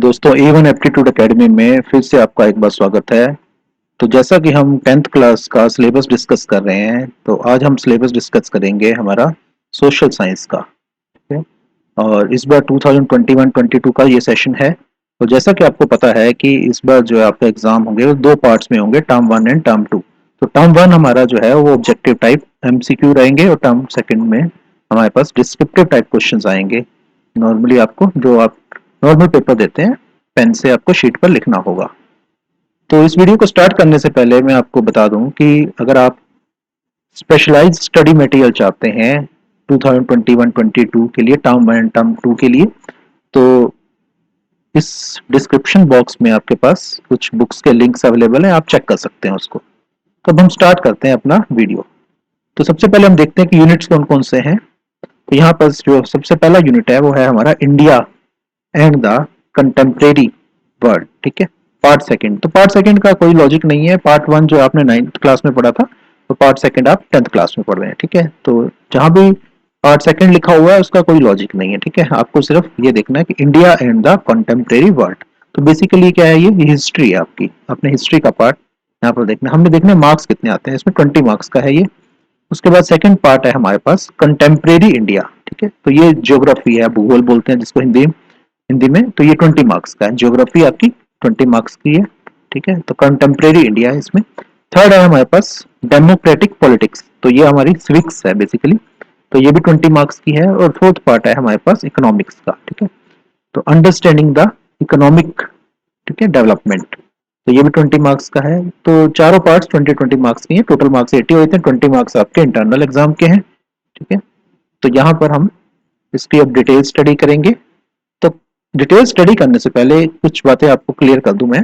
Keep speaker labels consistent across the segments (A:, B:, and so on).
A: दोस्तों A1 aptitude academy में फिर से आपका एक बार स्वागत है। तो जैसा कि हम 10th क्लास का सिलेबस डिस्कस कर रहे हैं, तो आज हम सिलेबस डिस्कस करेंगे हमारा सोशल साइंस का। ठीक है। और इस बार 2021-22 का ये सेशन है। तो जैसा कि आपको पता है कि इस बार जो है आपका एग्जाम होंगे वो दो पार्ट्स में होंगे, term one and term two. तो टर्म वन हमारा जो है वो ऑब्जेक्टिव टाइप MCQ रहेंगे, और टर्म सेकंड में हमारे पास डिस्क्रिप्टिव टाइप क्वेश्चंस आएंगे। नॉर्मली आपको जो आप नॉर्मल पेपर देते हैं, पेन से आपको शीट पर लिखना होगा। तो इस वीडियो को स्टार्ट करने से पहले मैं आपको बता दूं कि अगर आप स्पेशलाइज्ड स्टडी मटेरियल चाहते हैं 2021-22 के लिए, term one and term two के लिए, तो इस डिस्क्रिप्शन बॉक्स में आपके पास कुछ बुक्स के लिंक्स अवेलेबल हैं, आप चेक कर सकते हैं उसको। तो अब हम स्टार्ट करते हैं अपना वीडियो। तो सबसे पहले हम देखते हैं कि यूनिट्स कौन कौन से हैं। तो यहाँ पर जो सबसे पहला यूनिट है वो है हमारा India and the contemporary world. ठीक है। पार्ट सेकंड, तो पार्ट सेकंड का कोई लॉजिक नहीं है। पार्ट वन जो आपने 9th क्लास में पढ़ा था, तो पार्ट सेकंड आप 10th क्लास में पढ़ रहे हैं। ठीक है। तो जहां भी पार्ट सेकंड लिखा हुआ है उसका कोई लॉजिक नहीं है। ठीक है। आपको सिर्फ ये देखना है कि India and the contemporary world. तो बेसिकली क्या है, ये हिस्ट्री है आपकी, अपने हिस्ट्री का पार्ट यहाँ पर देखना। हमने देखना मार्क्स कितने आते हैं इसमें, 20 मार्क्स का है ये। उसके बाद सेकंड पार्ट है हमारे पास कंटेम्प्रेरी इंडिया। ठीक है। तो ये ज्योग्राफी है, भूगोल बोलते हैं जिसको हिंदी में। तो ये 20 मार्क्स का है, ज्योग्राफी आपकी 20 मार्क्स की है। ठीक है। तो कंटेम्प्रेरी इंडिया है इसमें। थर्ड है हमारे पास डेमोक्रेटिक पॉलिटिक्स, तो ये हमारी सिविक्स है बेसिकली, तो ये भी 20 मार्क्स की है। और फोर्थ पार्ट है हमारे पास इकोनॉमिक्स का। ठीक है। तो अंडरस्टैंडिंग द इकोनॉमिक, ठीक है, डेवलपमेंट, तो ये भी 20 मार्क्स का है। तो चारों पार्ट्स 20-20 मार्क्स की हैं। टोटल मार्क्स 80 होते हैं, 20 मार्क्स आपके इंटरनल एग्जाम के हैं। ठीक है। तो यहाँ पर हम इसकी अब डिटेल स्टडी करेंगे। तो डिटेल स्टडी करने से पहले कुछ बातें आपको क्लियर कर दूं मैं,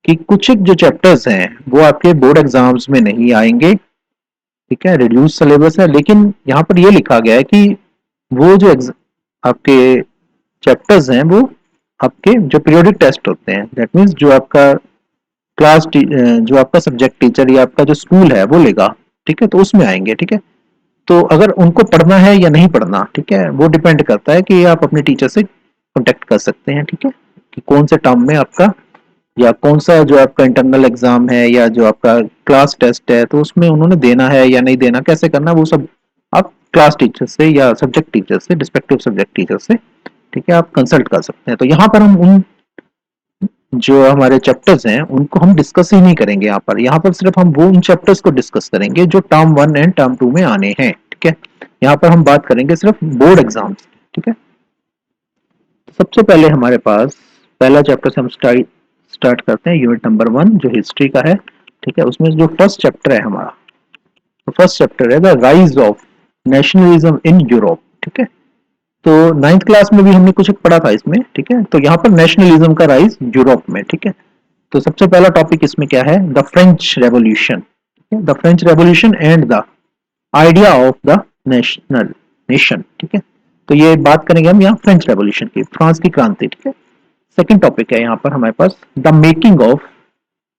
A: कि कुछ एक जो चैप्टर्स हैं वो आपके बोर्ड एग्जाम्स में नहीं आएंगे। ठीक है। रिड्यूस सिलेबस है, लेकिन यहाँ पर ये लिखा गया है कि वो जो आपके चैप्टर्स हैं वो आपके जो पीरियोडिक टेस्ट होते हैं, दैट मीन्स जो आपका जो आपका सब्जेक्ट टीचर या आपका जो स्कूल है वो लेगा। ठीक है। तो उसमें आएंगे। ठीक है। तो अगर उनको पढ़ना है या नहीं पढ़ना, ठीक है, वो डिपेंड करता है कि आप अपने टीचर से कांटेक्ट कर सकते हैं। ठीक है। कि कौन से टर्म में आपका, या कौन सा जो आपका इंटरनल एग्जाम है, या जो आपका क्लास टेस्ट है, तो उसमें उन्होंने देना है या नहीं देना, कैसे करना, वो सब आप क्लास टीचर से या सब्जेक्ट टीचर से, रिस्पेक्टिव सब्जेक्ट टीचर से, ठीक है, आप कंसल्ट कर सकते हैं। तो यहाँ पर हम उन जो हमारे चैप्टर्स हैं उनको हम डिस्कस ही नहीं करेंगे। यहाँ पर सिर्फ हम वो उन चैप्टर्स को डिस्कस करेंगे जो term one and term two में आने हैं। ठीक है। यहाँ पर हम बात करेंगे सिर्फ बोर्ड एग्जाम्स। ठीक है। सबसे पहले हमारे पास पहला चैप्टर से हम स्टार्ट करते हैं, यूनिट नंबर 1 जो हिस्ट्री का है। ठीक है। उसमें जो फर्स्ट चैप्टर है हमारा, तो फर्स्ट चैप्टर है the rise of nationalism in Europe. ठीक है। तो 9th क्लास में भी हमने कुछ पढ़ा था इसमें। ठीक है। तो यहाँ पर नेशनलिज्म का राइज यूरोप में। ठीक है। तो सबसे पहला टॉपिक इसमें क्या है, the French revolution. The French revolution and the idea of the national nation. ठीक है। तो ये बात करेंगे हम यहाँ फ्रेंच रेवोल्यूशन की, फ्रांस की क्रांति। ठीक है। सेकंड टॉपिक है यहाँ पर हमारे पास the making of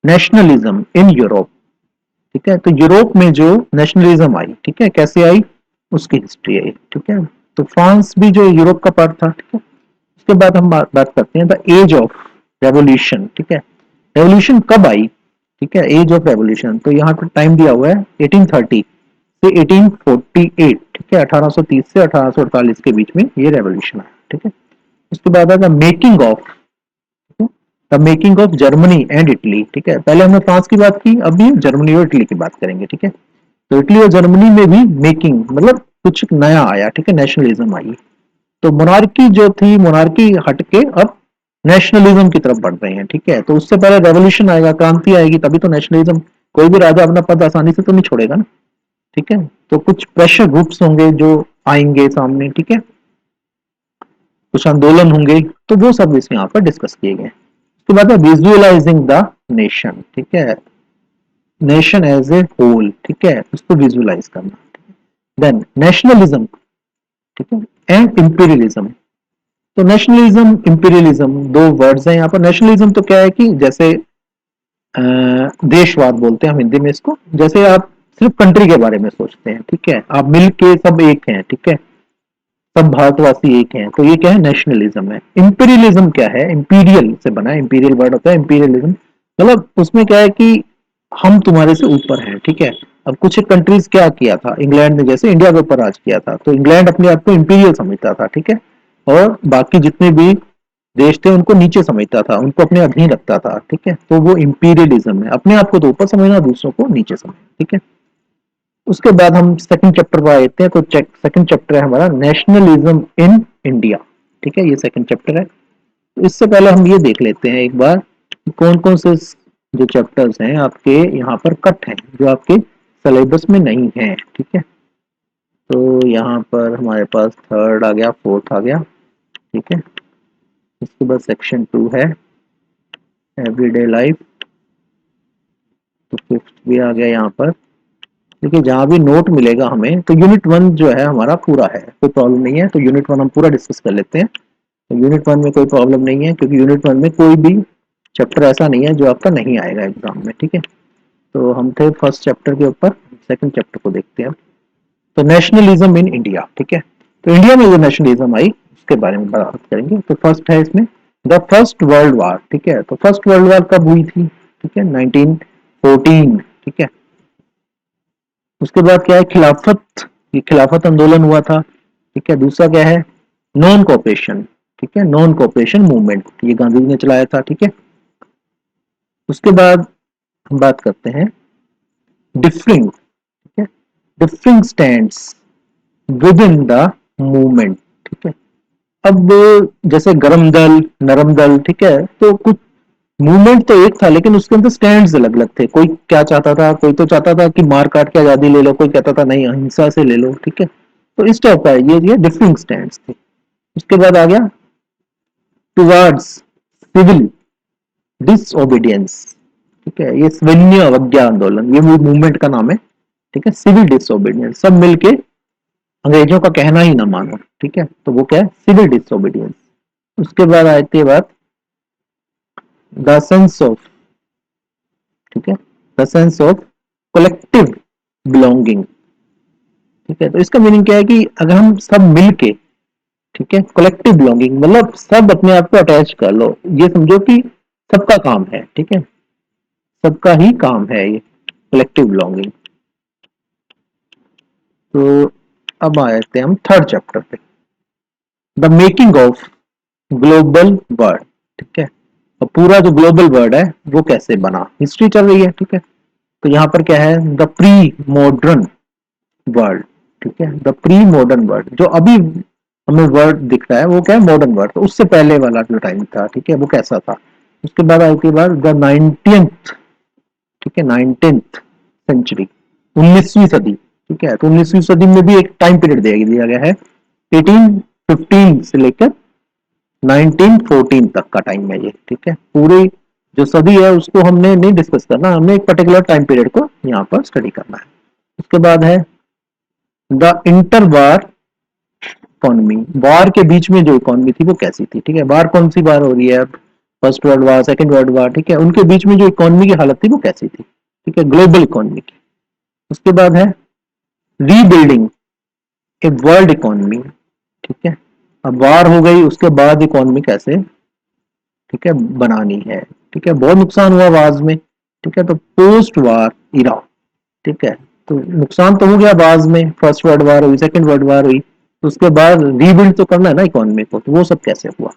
A: nationalism in Europe. ठीक है। तो यूरोप में जो नेशनलिज्म आई, ठीक है, कैसे आई, उसकी हिस्ट्री है। ठीक है। तो फ्रांस भी जो यूरोप का पार्ट था। ठीक है। उसके बाद हम बात करते हैं द एज ऑफ रेवोल्यूशन। ठीक है। रेवोल्यूशन कब आई, ठीक है, एज ऑफ रेवोल्यूशन, तो यहाँ पर टाइम दिया हुआ है 1830 से 1848। ठीक है। 1830 से 1848 के बीच में ये रेवोल्यूशन आया। ठीक है। उसके बाद the making of, the making of Germany and Italy. ठीक है। पहले हमने फ्रांस की बात की, अभी जर्मनी और इटली की बात करेंगे। ठीक है। तो इटली और जर्मनी में भी मेकिंग मतलब कुछ नया आया। ठीक है। नेशनलिज्म आई। तो मोनार्की जो थी, मोनार्की हटके अब नेशनलिज्म की तरफ बढ़ रहे हैं। ठीक है। तो उससे पहले रेवोल्यूशन आएगा, क्रांति आएगी, तभी तो नेशनलिज्म। कोई भी राजा अपना पद आसानी से तो नहीं छोड़ेगा ना। ठीक है। तो कुछ प्रेशर ग्रुप्स होंगे जो आएंगे सामने। ठीक है। कुछ आंदोलन होंगे, तो वो सब इस यहाँ पर डिस्कस किए गए। उसके बाद विजुअलाइजिंग द नेशन। ठीक है। Nation as a whole. ठीक है। उसको विजुअलाइज करना। देन नेशनलिज्म, ठीक है, एंड इंपीरियलिज्म। तो नेशनलिज्म इंपीरियलिज्म दो वर्ड्स हैं यहाँ पर। नेशनलिज्म तो क्या है कि जैसे देशवाद बोलते हैं हम हिंदी में इसको, जैसे आप सिर्फ कंट्री के बारे में सोचते हैं। ठीक है। आप मिल के सब एक हैं। ठीक है। सब भारतवासी एक हैं, तो ये क्या है, नेशनलिज्म है। इंपीरियलिज्म क्या है, इंपीरियल से बना है, इंपीरियल वर्ड होता है इंपीरियलिज्म, मतलब उसमें क्या है कि हम तुम्हारे से ऊपर हैं, ठीक है। अब कुछ कंट्रीज क्या किया था, इंग्लैंड ने जैसे इंडिया के ऊपर राज किया था, तो इंग्लैंड अपने आप को इंपीरियल समझता था, ठीक है, और बाकी जितने भी देश थे उनको नीचे समझता था, उनको अपने अधीन रखता था, ठीक है। तो वो इंपीरियलिज्म है, अपने आप को तो ऊपर समझना, दूसरों को नीचे समझना, ठीक है। उसके बाद हम सेकंड चैप्टर पर आते हैं, तो सेकंड चैप्टर है हमारा नेशनलिज्म इन इंडिया, ठीक है, ये सेकंड चैप्टर है। तो इससे पहले हम ये देख लेते हैं एक बार कौन कौन से जो चैप्टर्स हैं आपके यहाँ पर कट हैं, जो आपके सिलेबस में नहीं है, ठीक है। तो यहाँ पर हमारे पास थर्ड आ गया, फोर्थ आ गया, ठीक है। इसके बाद सेक्शन 2 है एवरीडे लाइफ, तो फिफ्थ भी आ गया यहाँ पर। देखिए जहाँ भी नोट मिलेगा हमें, तो यूनिट 1 जो है हमारा पूरा है, कोई प्रॉब्लम नहीं है, तो यूनिट 1 हम पूरा डिस्कस कर लेते हैं। तो यूनिट 1 में कोई प्रॉब्लम नहीं है, क्योंकि यूनिट 1 में कोई भी चैप्टर ऐसा नहीं है जो आपका नहीं आएगा एग्जाम में, ठीक है। तो हम थे फर्स्ट चैप्टर के ऊपर, सेकंड चैप्टर को देखते हैं। तो नेशनलिज्म इन इंडिया, ठीक है। तो इंडिया में जो नेशनलिज्म आई उसके बारे में बात करेंगे। तो फर्स्ट है इसमें द फर्स्ट वर्ल्ड वार, ठीक है। तो फर्स्ट वर्ल्ड वार कब हुई थी, ठीक है, 1914, ठीक है। उसके बाद क्या है, खिलाफत, ये खिलाफत आंदोलन हुआ था, ठीक है। दूसरा क्या है, नॉन कोऑपरेशन, ठीक है, नॉन कोऑपरेशन मूवमेंट, ये गांधी जी ने चलाया था, ठीक है। उसके बाद हम बात करते हैं डिफरिंग, ठीक है, differing stands with in the movement, ठीक है। अब जैसे गरम दल, नरम दल, ठीक है, तो कुछ मूवमेंट तो एक था, लेकिन उसके अंदर स्टैंड्स अलग अलग थे। कोई क्या चाहता था, कोई तो चाहता था कि मार काट के आजादी ले लो, कोई कहता था नहीं अहिंसा से ले लो, ठीक है। तो इस टाइप का ये डिफरिंग स्टैंड्स थे। उसके बाद आ गया टुवर्ड्स सिविल डिसओबीडियंस, ठीक है, ये सविनय अवज्ञा आंदोलन, ये मूवमेंट का नाम है, ठीक है। सिविल डिसओबीडियंस, सब मिलके अंग्रेजों का कहना ही ना मानो, ठीक है, तो वो क्या है, सिविल डिसओबीडियंस। उसके बाद आती है बात द सेंस ऑफ, ठीक है, the sense of collective belonging, ठीक है। तो इसका मीनिंग क्या है कि अगर हम सब मिलके, ठीक है, कलेक्टिव बिलोंगिंग मतलब सब अपने आप को अटैच कर लो, ये समझो कि सबका काम है, ठीक है, सबका ही काम है ये कलेक्टिव बिलोंगिंग। तो अब आते हैं हम थर्ड चैप्टर पे, the making of global world, ठीक है। और पूरा जो ग्लोबल वर्ल्ड है वो कैसे बना, हिस्ट्री चल रही है, ठीक है। तो यहाँ पर क्या है, द प्री मॉडर्न वर्ल्ड, ठीक है, द प्री मॉडर्न वर्ल्ड, जो अभी हमें वर्ल्ड दिख रहा है वो क्या है, मॉडर्न वर्ल्ड, तो उससे पहले वाला जो टाइम था, ठीक है, वो कैसा था। उसके बाद आई थी बात द 19th, ठीक है, 19th सेंचुरी, 19वीं सदी, ठीक है। तो 19वीं सदी में भी एक टाइम पीरियड दिया गया है, 1815 से लेकर 1914 तक का टाइम है ये, ठीक है। पूरी जो सदी है उसको हमने नहीं डिस्कस करना, हमने एक पर्टिकुलर टाइम पीरियड को यहाँ पर स्टडी करना है। उसके बाद है द इंटर वार इकोनॉमी, वार के बीच में जो इकोनॉमी थी वो कैसी थी, ठीक है। वार कौन सी वार हो रही है, first world war, second world war, ठीक है, उनके बीच में जो इकोनॉमी की हालत थी वो कैसी थी, ठीक है, ग्लोबल इकोनॉमी की। उसके बाद है रीबिल्डिंग ए वर्ल्ड इकोनॉमी, ठीक है। अब वार हो गई, उसके बाद इकोनॉमी कैसे, ठीक है, बनानी है, ठीक है। बहुत नुकसान हुआ वार में, ठीक है, तो पोस्ट वार इरा, ठीक है। तो नुकसान तो हो गया बाज में, फर्स्ट वर्ल्ड वार हुई, सेकंड वर्ल्ड वार हुई, तो उसके बाद रीबिल्ड तो करना है ना इकोनॉमी को, तो वो सब कैसे हुआ,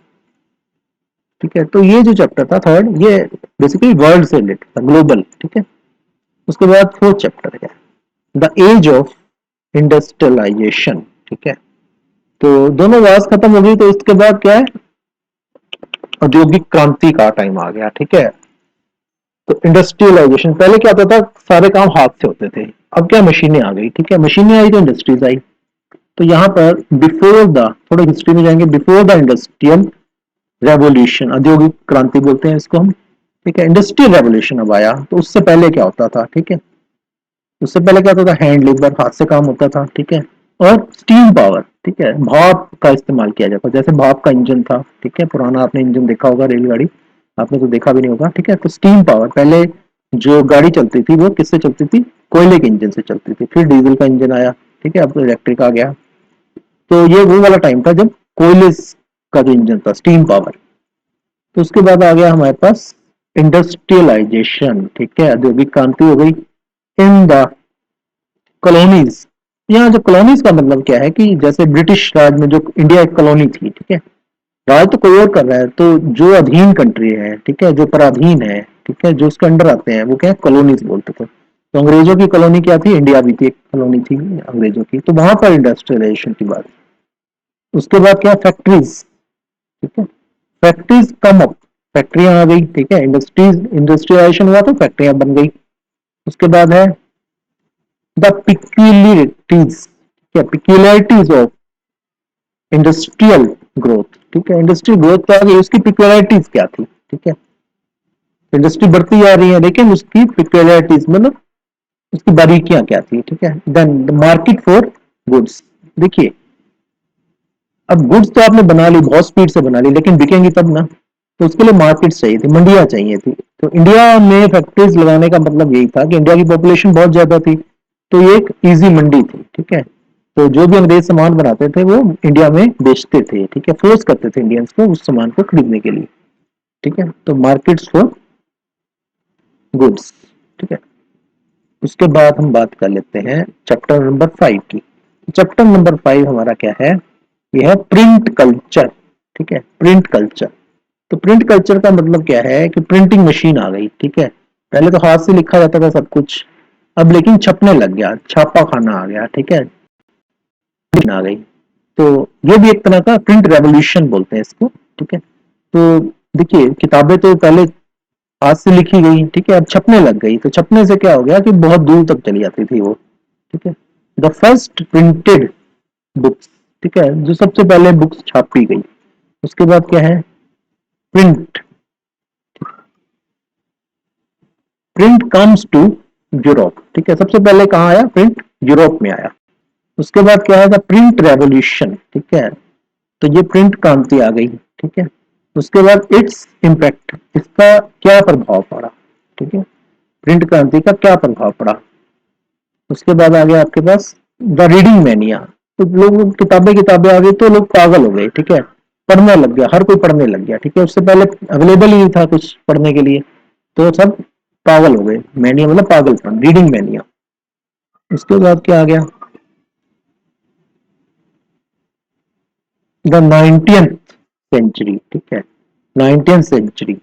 A: ठीक है। तो ये जो चैप्टर था थर्ड, ये बेसिकली वर्ल्ड से रिलेटेड था, ग्लोबल, ठीक है। उसके बाद फोर्थ चैप्टर है द एज ऑफ इंडस्ट्रियलाइजेशन, ठीक है। तो दोनों वार्स खत्म हो गई, तो इसके बाद क्या है, औद्योगिक क्रांति का टाइम आ गया, ठीक है। तो इंडस्ट्रियलाइजेशन, पहले क्या होता था, सारे काम हाथ से होते थे, अब क्या मशीनें आ गई, ठीक है, मशीनें आई तो इंडस्ट्रीज आई। तो यहाँ पर बिफोर द, थोड़ा हिस्ट्री में जाएंगे, बिफोर द इंडस्ट्रियल रेवोल्यूशन, औद्योगिक क्रांति बोलते हैं इसको हम, ठीक है। इंडस्ट्रियल रेवोल्यूशन अब आया, तो उससे पहले क्या होता था, ठीक है, उससे पहले क्या होता था, हैंड लेबर, हाथ से काम होता था, ठीक है। और स्टीम पावर, ठीक है, भाप का इस्तेमाल किया जाता, जैसे भाप का इंजन था, ठीक है, पुराना आपने इंजन देखा होगा रेलगाड़ी, आपने तो देखा भी नहीं होगा, ठीक है। तो स्टीम पावर, पहले जो गाड़ी चलती थी वो किससे चलती थी, कोयले के इंजन से चलती थी, फिर डीजल का इंजन आया, ठीक है, अब तो इलेक्ट्रिक आ गया। तो ये वो वाला टाइम था जब कोयले का जो इंजन था, स्टीम पावर। तो उसके बाद आ गया हमारे पास इंडस्ट्रियलाइजेशन, ठीक है, औद्योगिक क्रांति हो गई इन द कॉलोनीज। यहाँ जो कॉलोनीज का मतलब क्या है कि जैसे ब्रिटिश राज में जो इंडिया एक कॉलोनी थी, ठीक है, राज तो कोई और कर रहा है, तो जो अधीन कंट्री है, ठीक है, जो पराधीन है, ठीक है, जो उसके अंडर आते हैं, वो क्या है, कॉलोनीज बोलते थे। तो अंग्रेजों की कॉलोनी क्या थी, इंडिया भी थी, एक कॉलोनी थी अंग्रेजों की, तो वहां पर इंडस्ट्रियलाइजेशन की बात। उसके बाद क्या, फैक्ट्रीज, ठीक है, फैक्ट्रीज कम अप, फैक्ट्रियां आ गई, ठीक है, इंडस्ट्रीज, इंडस्ट्रियलाइजेशन हुआ तो फैक्ट्रियां बन गई। उसके बाद है द पिक्यूलियरिटीज, क्या पिक्यूलियरिटीज ऑफ इंडस्ट्रियल ग्रोथ, ठीक है, इंडस्ट्रियल ग्रोथ क्या है, उसकी पिक्यूलियरिटीज क्या थी, ठीक है, इंडस्ट्री बढ़ती जा रही है लेकिन उसकी पिक्यूलियरिटीज मतलब उसकी बारीकियां क्या थी, ठीक है। Then the market for goods, देखिए अब गुड्स तो आपने बना ली, बहुत स्पीड से बना ली, लेकिन बिकेंगी तब ना, तो उसके लिए मार्केट चाहिए थी, मंडियां चाहिए थी। तो इंडिया में फैक्ट्रीज लगाने का मतलब यही था कि इंडिया की पॉपुलेशन बहुत ज्यादा थी, तो ये एक इजी मंडी थी, ठीक है। तो जो भी अंग्रेज सामान बनाते थे वो इंडिया में बेचते थे, ठीक है, फोर्स करते थे इंडियंस को उस सामान को खरीदने के लिए, ठीक है। तो मार्केट्स फॉर गुड्स, ठीक है। उसके बाद हम बात कर लेते हैं चैप्टर नंबर 5 की। चैप्टर नंबर 5 हमारा क्या है, यह है प्रिंट कल्चर, ठीक है, प्रिंट कल्चर। तो प्रिंट कल्चर का मतलब क्या है कि प्रिंटिंग मशीन आ गई, ठीक है। पहले तो हाथ से लिखा जाता था सब कुछ, अब लेकिन छपने लग गया, छापा खाना आ गया, ठीक है, आ गई। तो ये भी एक तरह का प्रिंट रेवोल्यूशन बोलते हैं इसको, ठीक है। तो देखिए किताबें तो पहले हाथ से लिखी गई, ठीक है, अब छपने लग गई, तो छपने से क्या हो गया कि बहुत दूर तक चली जाती थी वो, ठीक है। द फर्स्ट प्रिंटेड बुक्स, ठीक है, जो सबसे पहले बुक्स छापी गई। उसके बाद क्या है, print, print comes to Europe, ठीक है, सबसे पहले कहाँ आया, प्रिंट यूरोप में आया। उसके बाद क्या है, द प्रिंट रेवोल्यूशन, ठीक है, तो ये प्रिंट क्रांति आ गई, ठीक है। उसके बाद इट्स इम्पैक्ट, इसका क्या प्रभाव पड़ा, ठीक है, प्रिंट क्रांति का क्या प्रभाव पड़ा। उसके बाद आ गया आपके पास द रीडिंग मैनिया, तो लोग किताबें किताबें आ गई तो लोग पागल हो गए, ठीक है, पढ़ने लग गया, हर कोई पढ़ने लग गया, ठीक है, उससे पहले अवेलेबल ही नहीं था कुछ पढ़ने के लिए, तो सब पागल हो गए, मैनिया मतलब पागलपन, रीडिंग मैनिया। उसके बाद क्या आ गया, द 19th सेंचुरी, ठीक है, 19th सेंचुरी,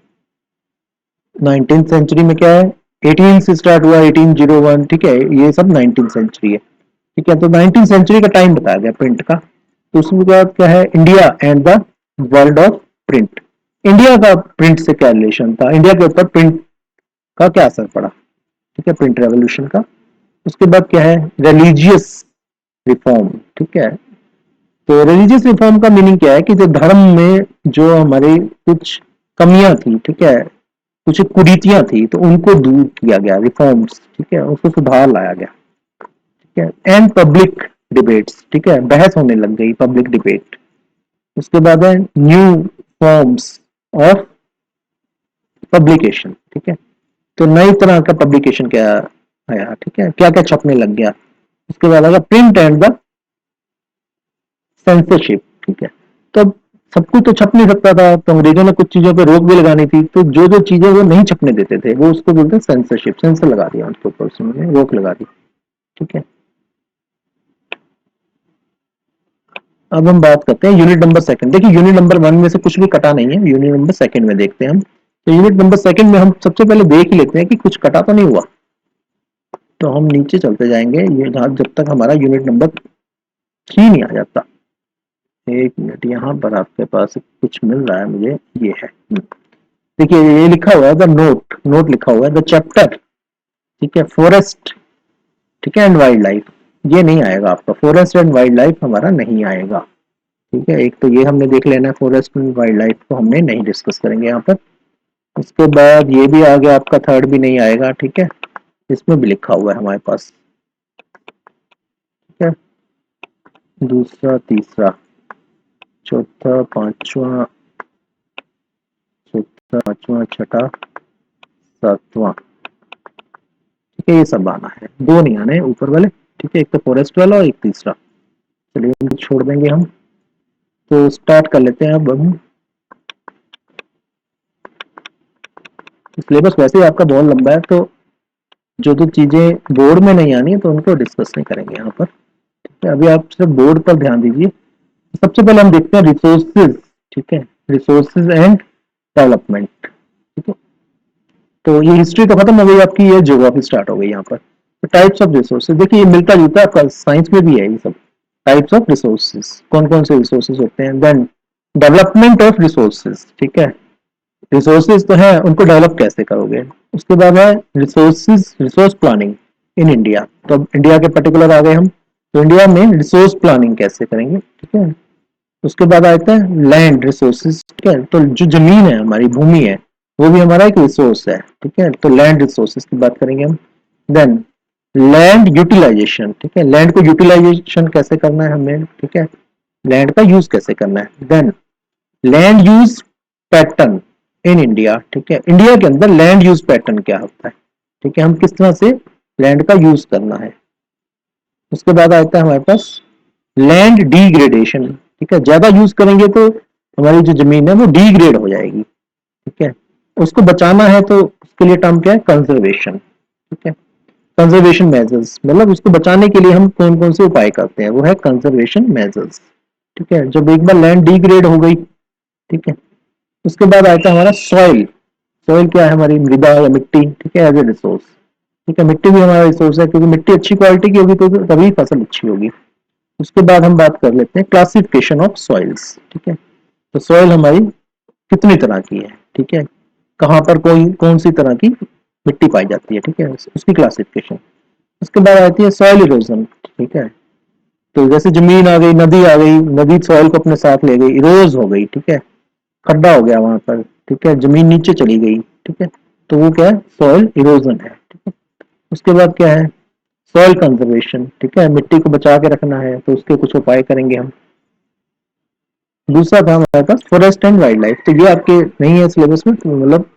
A: 19th सेंचुरी में क्या है, 18 से स्टार्ट हुआ, 1801, ठीक है, ये सब 19th सेंचुरी है, ठीक है। तो 19th सेंचुरी का टाइम बताया गया प्रिंट का। तो उसमें बाद क्या है, India and the world of print, India का प्रिंट से क्या रिलेशन था, इंडिया के ऊपर प्रिंट का क्या असर पड़ा, ठीक है, प्रिंट रेवोल्यूशन का। उसके बाद क्या है, रिलीजियस रिफॉर्म, ठीक है। तो रिलीजियस रिफॉर्म का मीनिंग क्या है कि जो धर्म में जो हमारी कुछ कमियां थी, ठीक है, कुछ कुरीतियां थी, तो उनको दूर किया गया, रिफॉर्म्स, ठीक है, उसको सुधार लाया गया, ठीक है। एंड पब्लिक डिबेट्स, ठीक है, बहस होने लग गई, पब्लिक डिबेट। उसके बाद है न्यू फॉर्म्स ऑफ पब्लिकेशन, ठीक है, तो नई तरह का पब्लिकेशन क्या आया, ठीक है, क्या क्या छपने लग गया। उसके बाद आएगा प्रिंट एंड द सेंसरशिप, ठीक है। तो अब सब कुछ तो छप नहीं सकता था, तो अंग्रेजों ने कुछ चीजों पर रोक भी लगानी थी, तो जो जो चीजें वो नहीं छपने देते थे वो उसको बोलते हैं सेंसरशिप, सेंसर लगा दिया उनके ऊपर, उसने रोक लगा दी, ठीक है। अब हम बात करते हैं यूनिट नंबर सेकंड। देखिए यूनिट नंबर 1 में से कुछ भी कटा नहीं है, यूनिट नंबर सेकंड में देखते हैं हम। तो यूनिट नंबर सेकंड में हम सबसे पहले देख ही लेते हैं कि कुछ कटा तो नहीं हुआ। तो हम नीचे चलते जाएंगे, ये जहां जब तक हमारा यूनिट नंबर 3 नहीं आ जाता। एक मिनट, यहाँ पर आपके पास कुछ मिल रहा है मुझे, ये है, देखिए ये लिखा हुआ है द नोट, नोट लिखा हुआ है द चैप्टर, ठीक है, फॉरेस्ट, ठीक है, एंड वाइल्ड लाइफ, ये नहीं आएगा आपका, फॉरेस्ट एंड वाइल्ड लाइफ हमारा नहीं आएगा, ठीक है। एक तो ये हमने देख लेना है, फॉरेस्ट एंड वाइल्ड लाइफ को हमने नहीं डिस्कस करेंगे यहाँ पर। उसके बाद ये भी आ गया आपका, थर्ड भी नहीं आएगा, ठीक है, इसमें भी लिखा हुआ है हमारे पास, ठीक है, दूसरा, तीसरा, चौथा, पांचवा, चौथा, पांचवा, छठा, सातवां, ठीक है, ये सब आना है, दो नहीं आने ऊपर वाले, ठीक है, एक तो फॉरेस्ट वाला और एक तीसरा। चलिए इनको छोड़ देंगे हम। तो स्टार्ट कर लेते हैं अब हम। सिलेबस वैसे ही आपका बहुत लंबा है, तो जो जो चीजें बोर्ड में नहीं आनी है तो उनको डिस्कस नहीं करेंगे यहाँ पर, ठीक है। अभी आप सिर्फ बोर्ड पर ध्यान दीजिए। सबसे पहले हम देखते हैं रिसोर्सेज, ठीक है, रिसोर्सेज एंड डेवलपमेंट, ठीक है। तो ये हिस्ट्री तो खत्म हो गई आपकी, ये ज्योग्राफी स्टार्ट हो गई यहाँ पर। तो टाइप्स ऑफ रिसोर्सेज, देखिए ये मिलता जुलता है, साइंस में भी है ये सब। टाइप्स ऑफ रिसोर्सेज, कौन कौन से रिसोर्सेज होते हैं। देन डेवलपमेंट ऑफ रिसोर्सेज, ठीक है। रिसोर्सेज तो है, उनको डेवलप कैसे करोगे। उसके बाद है resources, resource planning in India. तो अब इंडिया के पर्टिकुलर आ गए हम, तो इंडिया में रिसोर्स प्लानिंग कैसे करेंगे, ठीक है। उसके बाद आते हैं लैंड रिसोर्सेज, ठीक है। तो जो जमीन है, हमारी भूमि है, वो भी हमारा एक रिसोर्स है, ठीक है। तो लैंड रिसोर्सेज की बात करेंगे हम। देन लैंड यूटिलाइजेशन, ठीक है, लैंड को यूटिलाइजेशन कैसे करना है हमें, ठीक है, लैंड का यूज कैसे करना है। Then land use pattern in India, ठीक है, इंडिया के अंदर लैंड यूज पैटर्न क्या होता है, ठीक है, हम किस तरह से लैंड का यूज करना है। उसके बाद आता है हमारे पास लैंड डिग्रेडेशन, ठीक है, ज्यादा यूज करेंगे तो हमारी जो जमीन है वो डिग्रेड हो जाएगी, ठीक है। उसको बचाना है तो उसके लिए टर्म क्या है, कंजर्वेशन, ठीक है। कंजर्वेशन मेजर्स, मतलब उसको बचाने के लिए हम कौन कौन से उपाय करते हैं, वो है कंजर्वेशन मेजर्स, ठीक है। जब एक बार लैंड डिग्रेड हो गई, ठीक है, उसके बाद आता है हमारा सॉइल। सॉइल क्या है, हमारी मृदा या मिट्टी, ठीक है, एज ए रिसोर्स, ठीक है। मिट्टी भी हमारा रिसोर्स है, क्योंकि मिट्टी अच्छी क्वालिटी की होगी तो तभी फसल अच्छी होगी। उसके बाद हम बात कर लेते हैं क्लासिफिकेशन ऑफ सॉइल्स, ठीक है। तो सॉइल हमारी कितनी तरह की है, ठीक है, कहाँ पर कोई कौन सी तरह की मिट्टी पाई जाती है, ठीक है, उसकी क्लासिफिकेशन। उसके बाद आती है सॉइल इरोजन, ठीक है। तो जैसे जमीन आ गई, नदी आ गई, नदी सॉइल को अपने साथ ले गई, इरोज हो गई, ठीक है, खड्डा हो गया वहां पर, ठीक है, जमीन नीचे चली गई, ठीक है, तो वो क्या है, सॉइल इरोजन है, ठीक है। उसके बाद क्या है, सॉइल कंजर्वेशन, ठीक है, मिट्टी को बचा के रखना है तो उसके कुछ उपाय करेंगे हम। दूसरा था हमारे पास फॉरेस्ट एंड वाइल्ड लाइफ, तो ये आपके नहीं है सिलेबस में, तो मतलब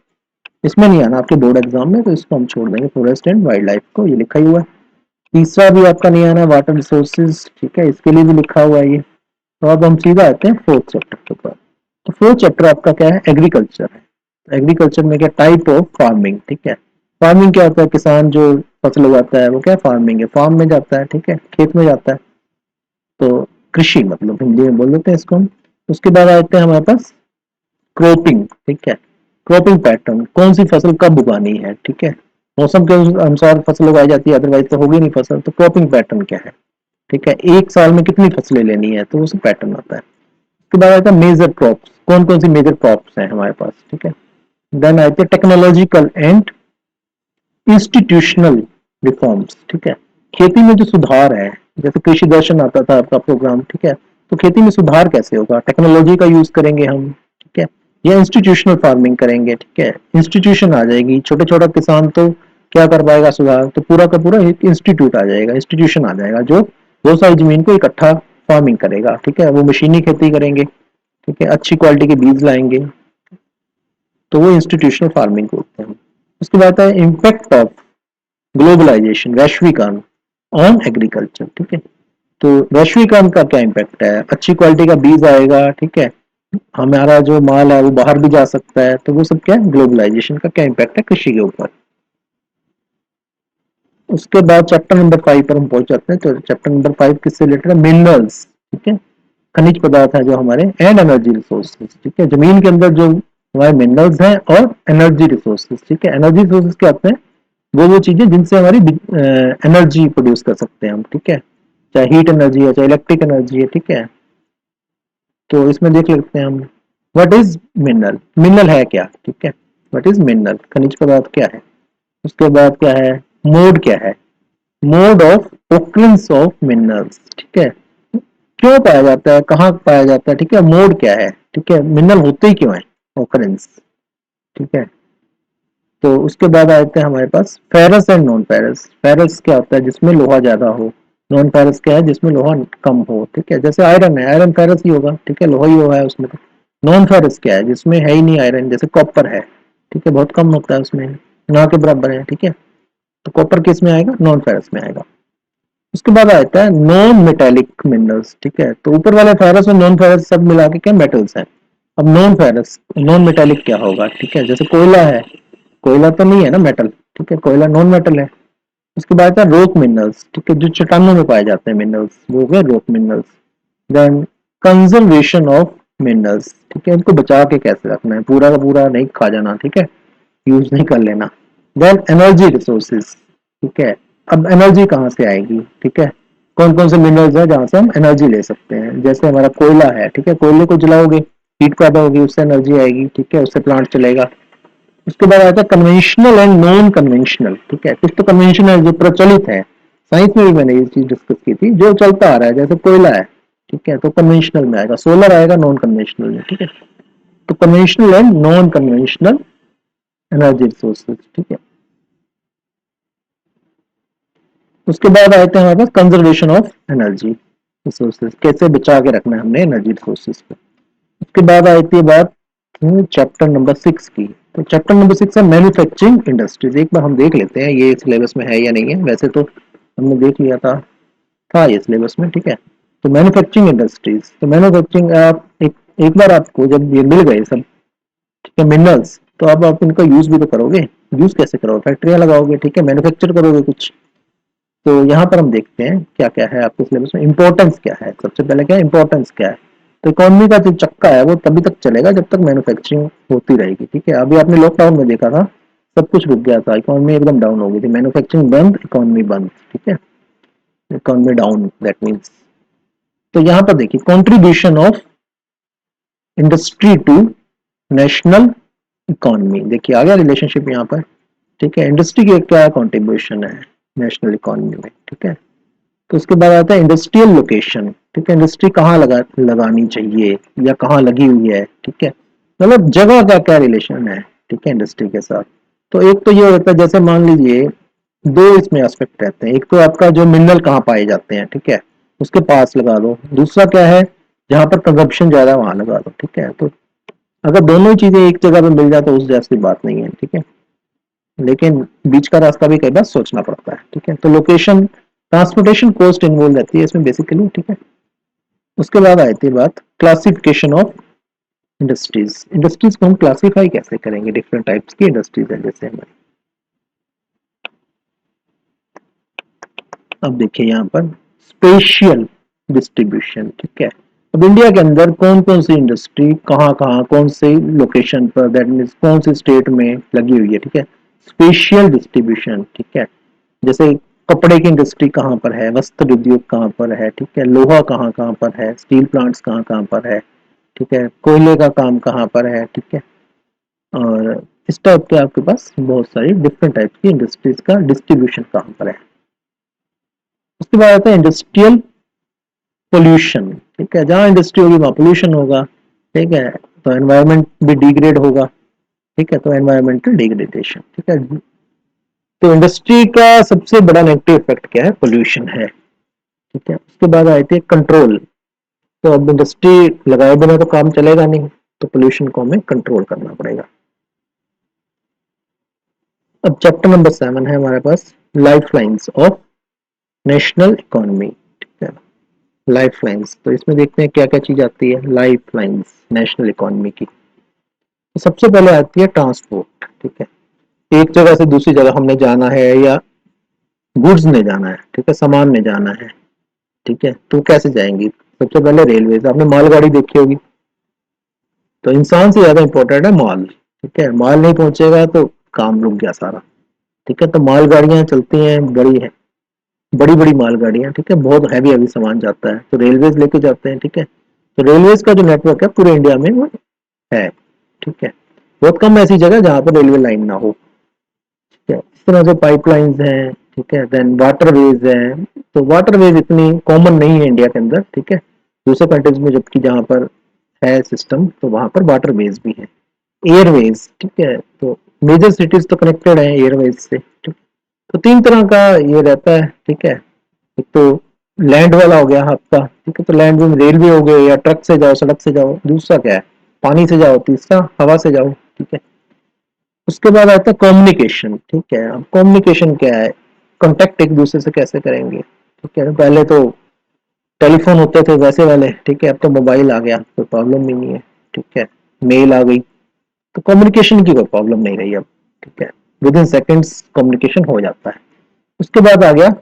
A: इसमें नहीं आना आपके बोर्ड एग्जाम में, तो इसको हम छोड़ देंगे, फॉरेस्ट एंड वाइल्ड लाइफ को, ये लिखा ही हुआ है। तीसरा भी आपका नहीं आना, वाटर रिसोर्सेज, ठीक है, इसके लिए भी लिखा हुआ है ये। तो अब हम सीधा आते हैं फोर्थ चैप्टर के ऊपर। तो फोर्थ चैप्टर आपका क्या है, एग्रीकल्चर है। एग्रीकल्चर में क्या, टाइप ऑफ फार्मिंग, ठीक है। फार्मिंग क्या होता है, किसान जो फसल उगाता है वो क्या फार्मिंग है, फार्म में जाता है, ठीक है, खेत में जाता है, तो कृषि मतलब हिंदी में बोल देते हैं इसको हम। उसके बाद आते हैं हमारे पास क्रॉपिंग, ठीक है, क्रॉपिंग पैटर्न, कौन सी फसल कब उगानी है, ठीक है, मौसम के अनुसार फसल उगाई जाती है, अदरवाइज तो होगी नहीं फसल। तो क्रॉपिंग पैटर्न क्या है, ठीक है, एक साल में कितनी फसलें लेनी है, तो वो पैटर्न आता है। उसके बाद आता है मेजर क्रॉप्स, कौन कौन सी मेजर क्रॉप्स हैं हमारे पास, ठीक है। देन आते हैं टेक्नोलॉजिकल एंड इंस्टीट्यूशनल रिफॉर्म्स, ठीक है, खेती में जो सुधार है, जैसे कृषि दर्शन आता था आपका प्रोग्राम, ठीक है, तो खेती में सुधार कैसे होगा, टेक्नोलॉजी का यूज करेंगे हम, ठीक है, या इंस्टीट्यूशनल फार्मिंग करेंगे, ठीक है, इंस्टीट्यूशन आ जाएगी, छोटे छोटा किसान तो क्या कर पाएगा सुधार, तो पूरा का पूरा एक इंस्टीट्यूट आ जाएगा, इंस्टीट्यूशन आ जाएगा, जो बहुत सारी जमीन को इकट्ठा फार्मिंग करेगा, ठीक है, वो मशीनी खेती करेंगे, ठीक है, अच्छी क्वालिटी के बीज लाएंगे, तो वो इंस्टीट्यूशनल फार्मिंग बोलते हैं। उसके बाद है इम्पैक्ट ऑफ ग्लोबलाइजेशन, वैश्वीकरण ऑन एग्रीकल्चर, ठीक है। तो वैश्वीकरण का क्या इम्पैक्ट है, अच्छी क्वालिटी का बीज आएगा, ठीक है, हमारा जो माल है वो बाहर भी जा सकता है, तो वो सब क्या है, ग्लोबलाइजेशन का क्या इम्पैक्ट है कृषि के ऊपर। उसके बाद चैप्टर नंबर 5 पर हम पहुंच जाते हैं। तो चैप्टर नंबर 5 किससे रिलेटेड है, मिनरल्स, ठीक है, खनिज पदार्थ है जो हमारे, एंड एनर्जी रिसोर्सेज, ठीक है, जमीन के अंदर जो हमारे मिनरल्स हैं, और एनर्जी रिसोर्सेज, ठीक है, एनर्जी रिसोर्सेज क्या होते हैं, वो चीजें जिनसे हमारी एनर्जी प्रोड्यूस कर सकते हैं हम, ठीक है, चाहे हीट एनर्जी है, चाहे इलेक्ट्रिक एनर्जी है, ठीक है। तो इसमें देख लेते हैं हम, व्हाट इज मिनरल, मिनरल है क्या, ठीक है, व्हाट इज मिनरल, खनिज पदार्थ क्या है। उसके बाद क्या है, मोड क्या है, mode of occurrence of minerals, ठीक है, क्यों पाया जाता है, कहाँ पाया जाता है, ठीक है, मोड क्या है, ठीक है, मिनरल होते ही क्यों है, ओकरेंस, ठीक है। तो उसके बाद आते हैं हमारे पास ferrous and non ferrous. Ferrous क्या होता है, जिसमें लोहा ज्यादा हो, नॉन फेरस क्या है, जिसमें लोहा कम हो, ठीक है, जैसे आयरन है, आयरन फेरस ही होगा, ठीक है, लोहा ही हुआ है उसमें। तो नॉन फेरस क्या है, जिसमें है ही नहीं आयरन, जैसे कॉपर है, ठीक है, बहुत कम होता है उसमें, ना के बराबर है, ठीक है, तो कॉपर किस में आएगा, नॉन फेरस में आएगा। उसके बाद आता है नॉन मेटेलिक मिनरल्स, ठीक है। तो ऊपर वाले फेरस और नॉन फेरस सब मिला के क्या मेटल्स हैं। अब नॉन फेरस नॉन मेटेलिक क्या होगा, ठीक है, जैसे कोयला है, कोयला तो नहीं है ना मेटल, ठीक है, कोयला नॉन मेटल है। उसके बाद आता है रॉक मिनरल्स, ठीक है, जो चट्टानों में पाए जाते हैं मिनरल्स, वो हो गए rock minerals. Then conservation of minerals, ठीक है, इनको बचा के कैसे रखना है, पूरा का पूरा नहीं खा जाना, ठीक है, यूज नहीं कर लेना। देन एनर्जी रिसोर्सेज, ठीक है, अब एनर्जी कहाँ से आएगी, ठीक है, कौन कौन से मिनरल्स है जहाँ से हम एनर्जी ले सकते हैं, जैसे हमारा कोयला है, ठीक है, कोयले को जलाओगे, हीट पैदा होगी, उससे एनर्जी आएगी, ठीक है, उससे प्लांट चलेगा। उसके बाद आता है कन्वेंशनल एंड नॉन कन्वेंशनल, ठीक है, कुछ तो कन्वेंशनल जो प्रचलित है, साइंस में भी मैंने ये चीज डिस्कस की थी, जो चलता आ रहा है, जैसे कोयला है, ठीक है, तो कन्वेंशनल में आएगा, सोलर आएगा नॉन कन्वेंशनल में, ठीक है। तो conventional and non conventional energy resources, ठीक है। उसके बाद आते हैं हमारे पास कंजर्वेशन ऑफ एनर्जी रिसोर्सेज, कैसे बचा के रखना है हमने एनर्जी रिसोर्सेज को। उसके बाद आती है बात चैप्टर नंबर 6 की। तो चैप्टर नंबर 6 है मैन्युफैक्चरिंग इंडस्ट्रीज। एक बार हम देख लेते हैं ये सिलेबस में है या नहीं है, वैसे तो हमने देख लिया था ये सिलेबस में, ठीक है। तो मैन्युफैक्चरिंग इंडस्ट्रीज, तो मैन्युफैक्चरिंग आप एक बार आपको जब ये मिल गए सब, ठीक है, मिनरल्स, तो अब आप इनका यूज भी तो करोगे। यूज कैसे करोगे, फैक्ट्रियां लगाओगे, ठीक है, मैन्युफैक्चर करोगे कुछ। तो यहाँ पर हम देखते हैं क्या क्या है आपके सिलेबस में, इंपॉर्टेंस क्या है, सबसे पहले क्या इंपॉर्टेंस क्या है। तो इकोनॉमी का जो चक्का है वो तभी तक चलेगा जब तक मैन्युफैक्चरिंग होती रहेगी, ठीक है। अभी आपने लॉकडाउन में देखा था, सब कुछ रुक गया था, इकोनॉमी एकदम डाउन हो गई थी, मैन्युफैक्चरिंग बंद, इकोनॉमी बंद, ठीक है, इकोनॉमी डाउन दैट मीन्स। तो यहाँ पर देखिए contribution of industry to national economy, देखिए आ गया रिलेशनशिप यहाँ पर, ठीक है। इंडस्ट्री की क्या कॉन्ट्रीब्यूशन है नेशनल इकोनॉमी में, ठीक है। तो उसके बाद आता है इंडस्ट्रियल लोकेशन, ठीक है, इंडस्ट्री कहाँ लगानी चाहिए या कहाँ लगी हुई है, ठीक है, मतलब जगह का क्या रिलेशन है, ठीक है, इंडस्ट्री के साथ। तो एक तो ये होता है, जैसे मान लीजिए दो इसमें एस्पेक्ट रहते हैं, एक तो आपका जो मिनरल कहाँ पाए जाते हैं, ठीक है, उसके पास लगा दो, दूसरा क्या है जहाँ पर कंजप्शन ज्यादा है वहां लगा दो, ठीक है। तो अगर दोनों ही चीजें एक जगह पे मिल जाए तो उस जैसी बात नहीं है, ठीक है, लेकिन बीच का रास्ता भी कई बार सोचना पड़ता है, ठीक है। तो लोकेशन, ट्रांसपोर्टेशन कॉस्ट इन्वॉल्व रहती है इसमें बेसिकली, ठीक है। उसके बाद आती है बात क्लासिफिकेशन ऑफ इंडस्ट्रीज, इंडस्ट्रीज को हम क्लासिफाई कैसे करेंगे, डिफरेंट टाइप्स की इंडस्ट्रीज है जैसे हमारी। अब देखिए यहाँ पर स्पेशियल डिस्ट्रीब्यूशन, ठीक है। अब इंडिया के अंदर कौन कौन सी इंडस्ट्री कहाँ कहाँ कौन सी लोकेशन पर, दैट मीन्स कौन सी स्टेट में लगी हुई है, ठीक है, स्पेशियल डिस्ट्रीब्यूशन, ठीक है। जैसे कपड़े की इंडस्ट्री कहाँ पर है, वस्त्र उद्योग कहाँ पर है, ठीक है, लोहा कहाँ कहाँ पर है, स्टील प्लांट्स कहाँ कहाँ पर है, ठीक है, कोयले का काम कहाँ पर है, ठीक है। और इस टाइप के आपके पास बहुत सारी डिफरेंट टाइप की इंडस्ट्रीज का डिस्ट्रीब्यूशन कहाँ पर है। उसके बाद आता है इंडस्ट्रियल पोल्यूशन, ठीक है, जहाँ इंडस्ट्री होगी वहाँ पोल्यूशन होगा, ठीक है, तो एनवायरनमेंट भी डिग्रेड होगा, ठीक है, तो एनवायरमेंटल डिग्रेडेशन, ठीक है। तो इंडस्ट्री का सबसे बड़ा नेगेटिव इफेक्ट क्या है, पोल्यूशन है, ठीक है। उसके बाद आती है कंट्रोल, तो अब इंडस्ट्री लगाए बिना तो काम चलेगा नहीं, तो पोल्यूशन को हमें कंट्रोल करना पड़ेगा। अब चैप्टर नंबर 7 है हमारे पास life lines of national economy, ठीक है, लाइफ लाइन्स। तो इसमें देखते हैं क्या क्या चीज आती है लाइफ लाइन्स नेशनल इकोनॉमी की। तो सबसे पहले आती है ट्रांसपोर्ट, ठीक है, एक जगह से दूसरी जगह हमने जाना है या गुड्स में जाना है, ठीक है, सामान में जाना है, ठीक है, तो कैसे जाएंगी, सबसे पहले रेलवे से। आपने मालगाड़ी देखी होगी, तो इंसान से ज्यादा इंपॉर्टेंट है माल, ठीक है, माल नहीं पहुंचेगा तो काम रुक गया सारा, ठीक है। तो मालगाड़ियां चलती हैं, बड़ी है, बड़ी बड़ी मालगाड़ियां, ठीक है, बहुत हैवी हैवी सामान जाता है, तो रेलवेज लेके जाते हैं, ठीक है। तो रेलवेज का जो नेटवर्क है पूरे इंडिया में वो है, ठीक है, बहुत कम ऐसी जगह जहाँ पर रेलवे लाइन ना हो, ठीक है। इस तरह से पाइपलाइंस हैं, ठीक है, देन वाटरवेज है। तो वाटरवेज इतनी कॉमन नहीं है इंडिया के अंदर, ठीक है, दूसरे कंट्रीज में जबकि जहाँ पर है सिस्टम तो वहां पर वाटरवेज भी है। एयरवेज, ठीक है, तो मेजर सिटीज तो कनेक्टेड है एयरवेज से, ठीक। तो तीन तरह का ये रहता है, ठीक है। एक तो लैंड वाला हो गया आपका, ठीक है, तो लैंड में रेलवे हो गए या ट्रक से जाओ सड़क से जाओ, दूसरा क्या है पानी से जाओ, तीसरा हवा से जाओ, ठीक है। उसके बाद आता है कम्युनिकेशन, ठीक है। अब कम्युनिकेशन क्या है, कॉन्टेक्ट एक दूसरे से कैसे करेंगे, ठीक है, पहले तो टेलीफोन होते थे वैसे वाले, ठीक है, अब तो मोबाइल आ गया, कोई प्रॉब्लम भी नहीं है। ठीक है, मेल आ गई, तो कम्युनिकेशन की कोई प्रॉब्लम नहीं रही अब। ठीक है, विद इन सेकेंड्स कम्युनिकेशन हो जाता है। उसके बाद आ गया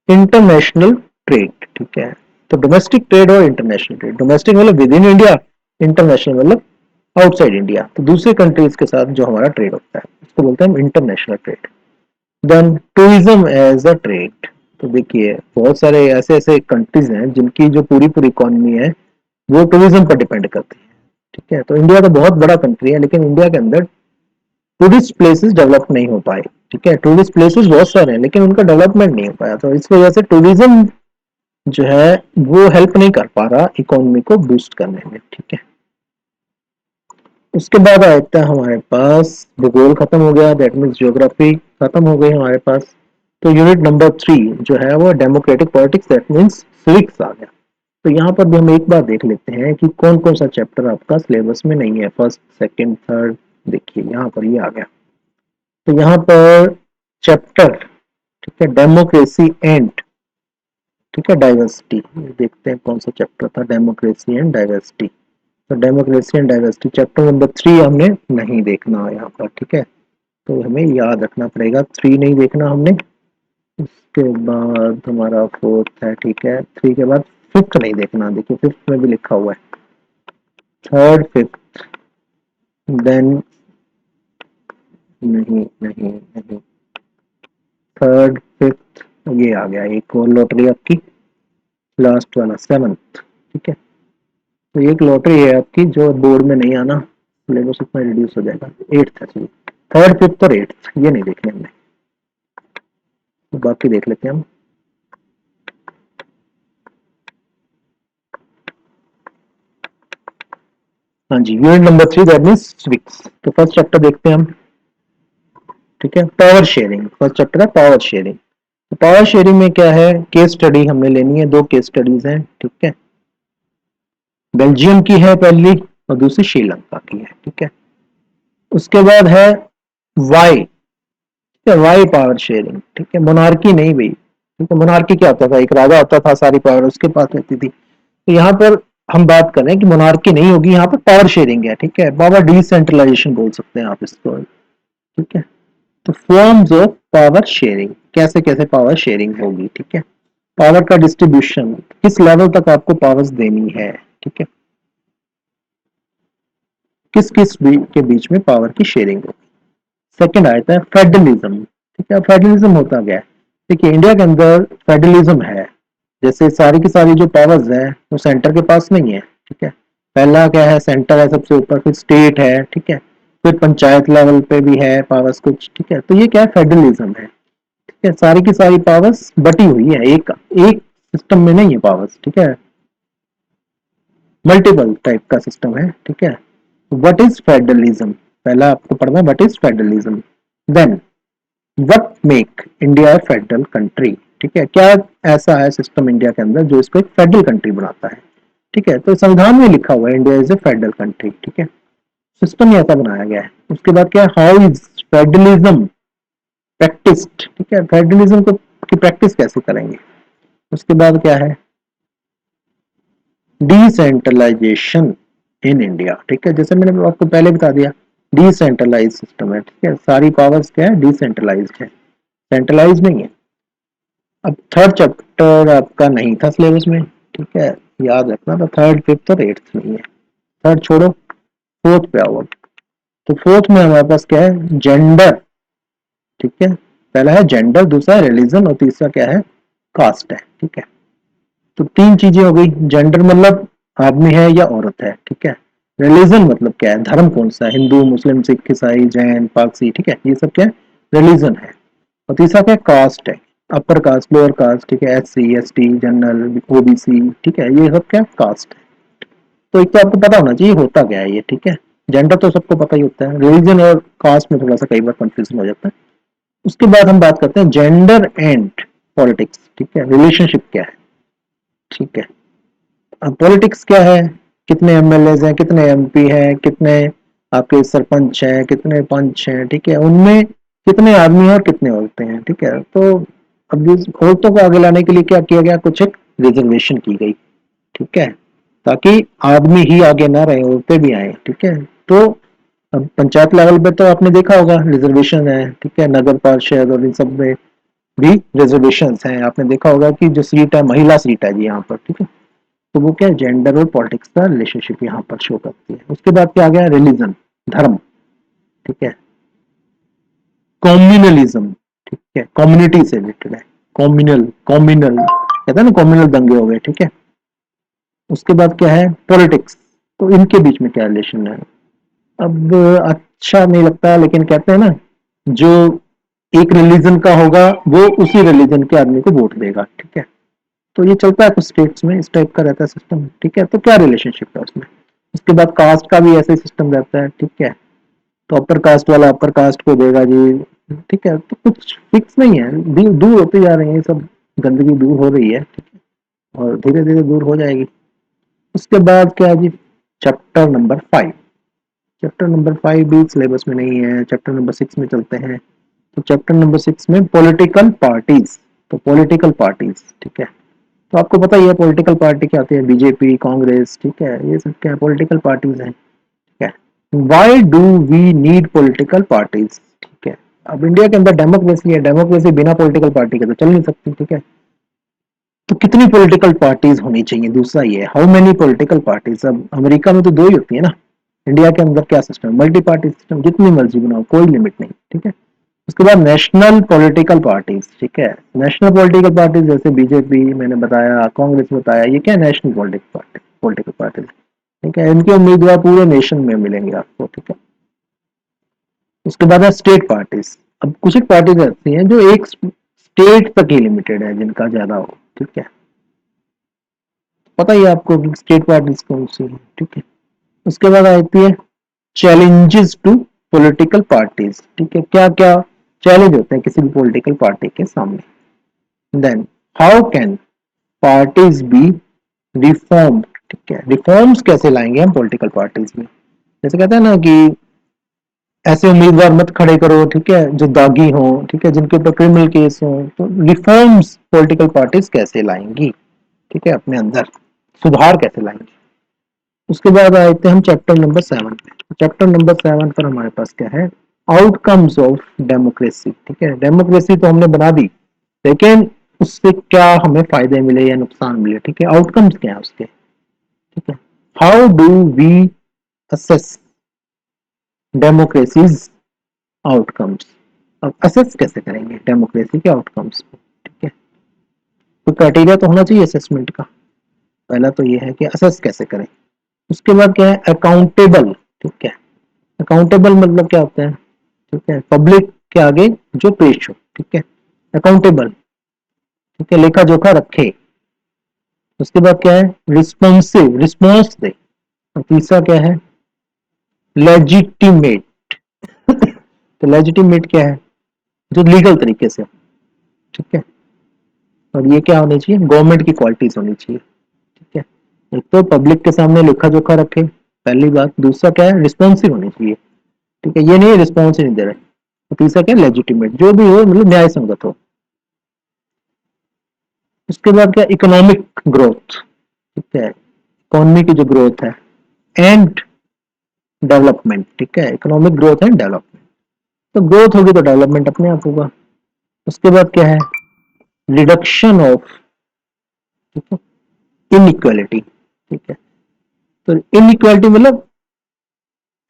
A: इंटरनेशनल ट्रेड। ठीक है, तो डोमेस्टिक ट्रेड और इंटरनेशनल ट्रेड, डोमेस्टिक मतलब विद इन इंडिया, इंटरनेशनल मतलब आउटसाइड इंडिया, तो दूसरे कंट्रीज के साथ जो हमारा ट्रेड होता है उसको बोलते हैं international trade. Then tourism as a trade, तो देखिए बहुत सारे ऐसे ऐसे कंट्रीज हैं जिनकी जो पूरी पूरी इकोनॉमी है वो टूरिज्म पर डिपेंड करती है। ठीक है, तो इंडिया तो बहुत बड़ा कंट्री है, लेकिन इंडिया के अंदर टूरिस्ट प्लेसेस डेवलप नहीं हो पाए। ठीक है, टूरिस्ट प्लेसेस बहुत सारे हैं लेकिन उनका डेवलपमेंट नहीं हो पाया, तो इस वजह से टूरिज्म जो है वो हेल्प नहीं कर पा रहा इकोनॉमी को बूस्ट करने में। ठीक है, उसके बाद आता है हमारे पास भूगोल खत्म हो गया, दैट मीन्स ज्योग्राफी खत्म हो गई हमारे पास। तो यूनिट नंबर 3 जो है वो democratic politics, that means civics आ गया। तो यहाँ पर भी हम एक बार देख लेते हैं कि कौन कौन सा चैप्टर आपका सिलेबस में नहीं है, फर्स्ट सेकंड थर्ड। देखिए यहाँ पर ये आ गया, तो यहाँ पर चैप्टर, ठीक है, डेमोक्रेसी एंड, ठीक है, डाइवर्सिटी, देखते हैं कौन सा चैप्टर था, डेमोक्रेसी एंड डाइवर्सिटी। तो democracy and diversity chapter number 3 हमने नहीं देखना है यहाँ पर। ठीक है, तो हमें याद रखना पड़ेगा, 3 नहीं देखना हमने। उसके बाद हमारा 4th है, ठीक है, 3 के बाद 5th नहीं देखना, देखिए 5th में भी लिखा हुआ है, 3rd 5th, देन नहीं नहीं नहीं, 3rd 5th, ये आ गया एक और लॉटरी आपकी, लास्ट वाला 7th। ठीक है, तो एक लॉटरी है आपकी जो बोर्ड में नहीं आना, सिलेबस उतना रिड्यूस हो जाएगा। 8th है, चलिए 3rd 5th और 8th ये नहीं देखने हमने, तो बाकी देख लेते हैं हम। हाँ जी, unit number 3 that means civics. तो फर्स्ट चैप्टर देखते हैं हम। ठीक है, पावर शेयरिंग, फर्स्ट चैप्टर है पावर शेयरिंग। तो पावर शेयरिंग में क्या है, केस स्टडी हमने लेनी है, 2 केस स्टडीज हैं। ठीक है, बेल्जियम की है पहली और दूसरी श्रीलंका की है। ठीक है, उसके बाद है वाई, ठीक है, वाई पावर शेयरिंग। ठीक है, मोनार्की नहीं भाई, ठीक है, मोनार्की क्या होता था, एक राजा होता था, सारी पावर उसके पास रहती थी। तो यहाँ पर हम बात करें कि मोनार्की नहीं होगी, यहाँ पर पावर शेयरिंग है। ठीक है, पावर डिसेंट्रलाइजेशन बोल सकते हैं आप इसको। ठीक है, तो फॉर्म्स ऑफ पावर शेयरिंग, कैसे कैसे पावर शेयरिंग होगी। ठीक है, पावर का डिस्ट्रीब्यूशन, किस लेवल तक आपको पावर्स देनी है। ठीक है, किस किस के बीच में पावर की शेयरिंग होगी। सेकंड आता है फेडरलिज्म। ठीक है, फेडरलिज्म होता क्या है, देखिए इंडिया के अंदर फेडरलिज्म है, जैसे सारी की सारी जो पावर्स है वो सेंटर के पास नहीं है। ठीक है, पहला क्या है, सेंटर है सबसे ऊपर, फिर स्टेट है, ठीक है, फिर पंचायत लेवल पे भी है पावर्स कुछ। ठीक है, तो ये क्या है, फेडरलिज्म है। ठीक है, सारी की सारी पावर्स बटी हुई है, एक एक सिस्टम में नहीं है पावर्स। ठीक है, मल्टीपल टाइप का सिस्टम है। ठीक है, व्हाट इज फेडरलिज्म, पहला आपको पढ़ना है what is federalism. Then what make India federal country. ठीक है, क्या ऐसा है सिस्टम इंडिया के अंदर जो इसको एक फेडरल कंट्री बनाता है। ठीक है, तो संविधान में लिखा हुआ है India is a federal country. ठीक है, सिस्टम ही ऐसा बनाया गया है। उसके बाद क्या है, हाउ इज फेडरलिज्म प्रैक्टिस्ड। ठीक है, फेडरलिज्म को की प्रैक्टिस कैसे करेंगे। उसके बाद क्या है, डिसेंट्रलाइजेशन इन इंडिया। ठीक है, जैसे मैंने आपको पहले बता दिया, डिसेंट्रलाइज सिस्टम है। ठीक है, सारी पावर्स क्या है, डिसेंट्रलाइज्ड है, सेंट्रलाइज नहीं है। अब थर्ड चैप्टर आपका नहीं था सिलेबस में। ठीक है, याद रखना, तो 3rd 5th और 8th नहीं है, थर्ड छोड़ो, 4th पे आओ। तो 4th में हमारे पास क्या है, जेंडर। ठीक है, पहला है जेंडर, दूसरा है रिलीजन और तीसरा क्या है, कास्ट है। ठीक है, तो 3 चीजें हो गई, जेंडर मतलब आदमी है या औरत है। ठीक है, रिलीजन मतलब क्या है, धर्म कौन सा है, हिंदू मुस्लिम सिख ईसाई जैन पारसी। ठीक है, ये सब क्या है, रिलीजन है। और तीसरा क्या, कास्ट है, अपर कास्ट लोअर कास्ट। ठीक है, SC ST जनरल OBC। ठीक है, ये सब क्या, कास्ट है। तो एक तो आपको पता होना चाहिए होता क्या है ये। ठीक है, जेंडर तो सबको पता ही होता है, रिलीजन और कास्ट में थोड़ा सा कई बार कंफ्यूजन हो जाता है। उसके बाद हम बात करते हैं जेंडर एंड पॉलिटिक्स। ठीक है, रिलेशनशिप क्या है। ठीक है, अब पॉलिटिक्स क्या है, कितने MLA हैं, कितने MP हैं, कितने आपके सरपंच हैं, कितने पंच हैं। ठीक है, उनमें कितने आदमी हैं और कितने औरतें हैं। ठीक है, तो अब इस औरतों को आगे लाने के लिए क्या किया गया, कुछ एक रिजर्वेशन की गई, ठीक है, ताकि आदमी ही आगे ना रहे, औरतें भी आए, ठीक है। तो अब पंचायत लेवल पे तो आपने देखा होगा रिजर्वेशन है, ठीक है, नगर पार्षद और इन सब में भी रिजर्वेशन हैं। आपने देखा होगा कि जो सीट है महिला सीट है जी यहाँ पर, ठीक है। तो वो क्या है, जेंडर और पॉलिटिक्स का रिलेशनशिप यहाँ पर शो करती है। उसके बाद क्या आ गया, रिलीजन, धर्म, ठीक है, कॉम्युनलिज्म, ठीक है, कम्युनिटी से रिलेटेड है, कॉम्युनल, कॉम्युनल कहते हैं ना, कॉम्युनल दंगे हो गए, ठीक है। उसके बाद क्या है, पॉलिटिक्स, तो इनके बीच में क्या रिलेशन है। अब अच्छा नहीं लगता, लेकिन कहते हैं ना, जो एक रिलीजन का होगा वो उसी रिलीजन के आदमी को वोट देगा, ठीक है। तो ये चलता है कुछ स्टेट्स में, इस टाइप का रहता है सिस्टम, ठीक है। तो क्या रिलेशनशिप है उसमें। उसके बाद कास्ट का भी ऐसे सिस्टम रहता है, ठीक है। तो अपर कास्ट वाला अपर कास्ट को देगा जी, ठीक है। तो कुछ फिक्स नहीं है, दूर होते जा रहे हैं सब, गंदगी दूर हो रही है, ठीक है, और धीरे धीरे दूर हो जाएगी। उसके बाद क्या है जी, चैप्टर नंबर 5। चैप्टर नंबर 5 भी सिलेबस में नहीं है, चैप्टर नंबर 6 में चलते हैं। तो चैप्टर नंबर 6 में पॉलिटिकल पार्टीज, तो पॉलिटिकल पार्टीज, ठीक है। तो आपको पता ही है पॉलिटिकल पार्टी क्या होती है, बीजेपी, कांग्रेस, ठीक है, ये सब क्या पॉलिटिकल पार्टीज हैं, ठीक है। Why do we need political parties, ठीक है। अब इंडिया के अंदर डेमोक्रेसी है, डेमोक्रेसी बिना पॉलिटिकल पार्टी के तो चल नहीं सकती, ठीक है। तो कितनी पॉलिटिकल पार्टीज होनी चाहिए, दूसरा ये हाउ मेनी पॉलिटिकल पार्टीज। अब अमेरिका में तो दो ही होती है ना, इंडिया के अंदर क्या सिस्टम, मल्टी पार्टी सिस्टम, जितनी मर्जी बनाओ, कोई लिमिट नहीं, ठीक है। उसके बाद नेशनल पॉलिटिकल पार्टीज, ठीक है। नेशनल पॉलिटिकल पार्टीज जैसे बीजेपी मैंने बताया, कांग्रेस बताया, ये क्या है, नेशनल पॉलिटिकल पार्टीज, ठीक है। इनके उम्मीदवार पूरे नेशन में मिलेंगे आपको, ठीक है। उसके बाद है स्टेट पार्टीज। अब कुछ एक पार्टीज ऐसी हैं जो एक स्टेट तक ही लिमिटेड है, जिनका ज्यादा हो, ठीक है। पता ही है आपको स्टेट पार्टीज कौन सी है, ठीक है। उसके बाद आती है चैलेंजेस टू पॉलिटिकल पार्टीज, ठीक है, क्या क्या चैलेंज होते हैं किसी भी पॉलिटिकल पार्टी के सामने। Then how can parties be reform, ठीक है, रिफॉर्म्स कैसे लाएंगे हम पॉलिटिकल पार्टीज में। जैसे कहते हैं ना कि ऐसे उम्मीदवार मत खड़े करो, ठीक है, जो दागी हो, ठीक है, जिनके ऊपर क्रिमिनल केस हो। तो रिफॉर्म्स पॉलिटिकल पार्टीज कैसे लाएंगी, ठीक है, अपने अंदर सुधार कैसे लाएंगे। उसके बाद आते हैं हम चैप्टर नंबर 7 पे। चैप्टर नंबर 7 पर हमारे पास क्या है, आउटकम्स ऑफ डेमोक्रेसी, ठीक है। डेमोक्रेसी तो हमने बना दी, लेकिन उससे क्या हमें फायदे मिले या नुकसान मिले, ठीक है, आउटकम्स क्या है उसके, ठीक है। How do we assess democracies outcomes. अब असेस कैसे करेंगे डेमोक्रेसी के आउटकम्स को, ठीक है। तो क्राइटेरिया तो होना चाहिए असेसमेंट का, पहला तो ये है कि असेस कैसे करें। उसके बाद क्या है, अकाउंटेबल, ठीक है। अकाउंटेबल मतलब क्या होता है, ठीक है, पब्लिक के आगे जो पेश हो, ठीक है, अकाउंटेबल, ठीक है, लेखा जोखा रखे। उसके बाद क्या है, रिस्पॉन्सिव, रिस्पॉन्स दे। और तीसरा क्या है, लेजिटिमेट। तो लेजिटिमेट क्या है, जो लीगल तरीके से, ठीक है। और ये क्या होनी चाहिए, गवर्नमेंट की क्वालिटीज होनी चाहिए, ठीक है। एक तो पब्लिक के सामने लेखा जोखा रखे, पहली बात। दूसरा क्या है, रिस्पॉन्सिव होनी चाहिए, ठीक है, ये नहीं रिस्पॉन्स ही नहीं दे रहे। और तीसरा क्या, लेजिटिमेट, जो भी हो मतलब न्याय संगत हो। उसके बाद क्या, इकोनॉमिक ग्रोथ, ठीक है, इकोनॉमी की जो ग्रोथ है, एंड डेवलपमेंट, ठीक है, इकोनॉमिक ग्रोथ एंड डेवलपमेंट। तो ग्रोथ होगी तो डेवलपमेंट अपने आप होगा। उसके बाद क्या है, रिडक्शन ऑफ, ठीक है, इनइक्वालिटी, ठीक है। तो इनइक्वालिटी मतलब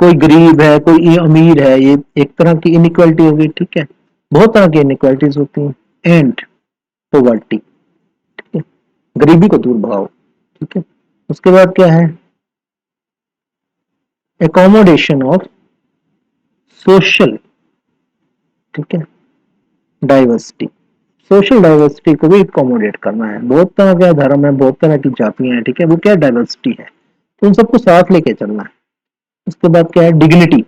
A: कोई गरीब है, कोई अमीर है, ये एक तरह की इनइक्वालिटी होगी, ठीक है। बहुत तरह की इनइक्वालिटीज होती हैं। एंड पॉवर्टी, ठीक है, गरीबी को दूर भगाओ, ठीक है। उसके बाद क्या है, एकोमोडेशन ऑफ सोशल, ठीक है, डाइवर्सिटी। सोशल डाइवर्सिटी को भी अकोमोडेट करना है। बहुत तरह का धर्म है, बहुत तरह की जातियां हैं, ठीक है, वो क्या डाइवर्सिटी है, तो उन सबको साथ लेके चलना है। उसके बाद क्या है, डिग्निटी,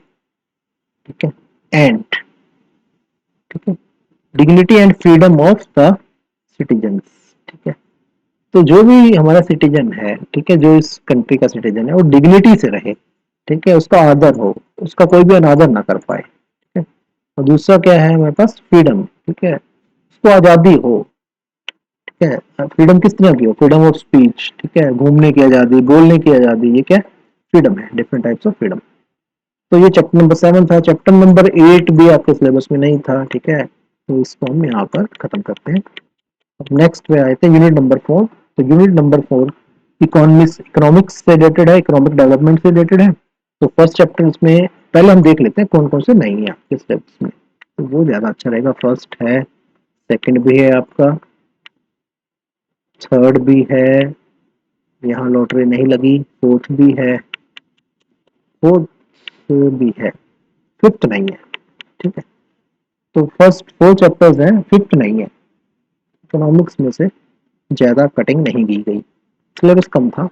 A: ठीक है, एंड, ठीक है, dignity and freedom of the citizens, ठीक है। तो जो भी हमारा सिटीजन है, ठीक है, जो इस कंट्री का सिटीजन है, वो डिग्निटी से रहे, ठीक है, उसका आदर हो, उसका कोई भी अनादर ना कर पाए, ठीक है। और दूसरा क्या है हमारे पास, फ्रीडम, ठीक है, उसको आजादी हो, ठीक है। फ्रीडम किस तरह की हो, फ्रीडम ऑफ स्पीच, ठीक है, घूमने की आजादी, बोलने की आजादी, ये क्या फ्रीडम है, डिफरेंट टाइप्स ऑफ फ्रीडम। तो ये चैप्टर नंबर 7 था। चैप्टर नंबर 8 भी आपके सिलेबस में नहीं था, ठीक है, तो इसको हम यहाँ पर खत्म करते हैं। अब नेक्स्ट पे आए थे यूनिट नंबर 4। तो यूनिट नंबर 4 इकोनॉमिक्स से रिलेटेड है, इकोनॉमिक डेवलपमेंट से रिलेटेड है। तो फर्स्ट चैप्टर इसमें पहले हम देख लेते हैं कौन कौन से नहीं है आपके सिलेबस में, तो वो ज्यादा अच्छा रहेगा। फर्स्ट है, सेकंड भी है आपका, थर्ड भी है, यहाँ लॉटरी नहीं लगी, फोर्थ भी है, फोर्थ भी है, फिफ्थ नहीं है, ठीक है। तो फर्स्ट 4 चैप्टर्स हैं, फिफ्थ नहीं है। इकोनॉमिक्स में से ज्यादा कटिंग नहीं दी गई, सिलेबस कम था।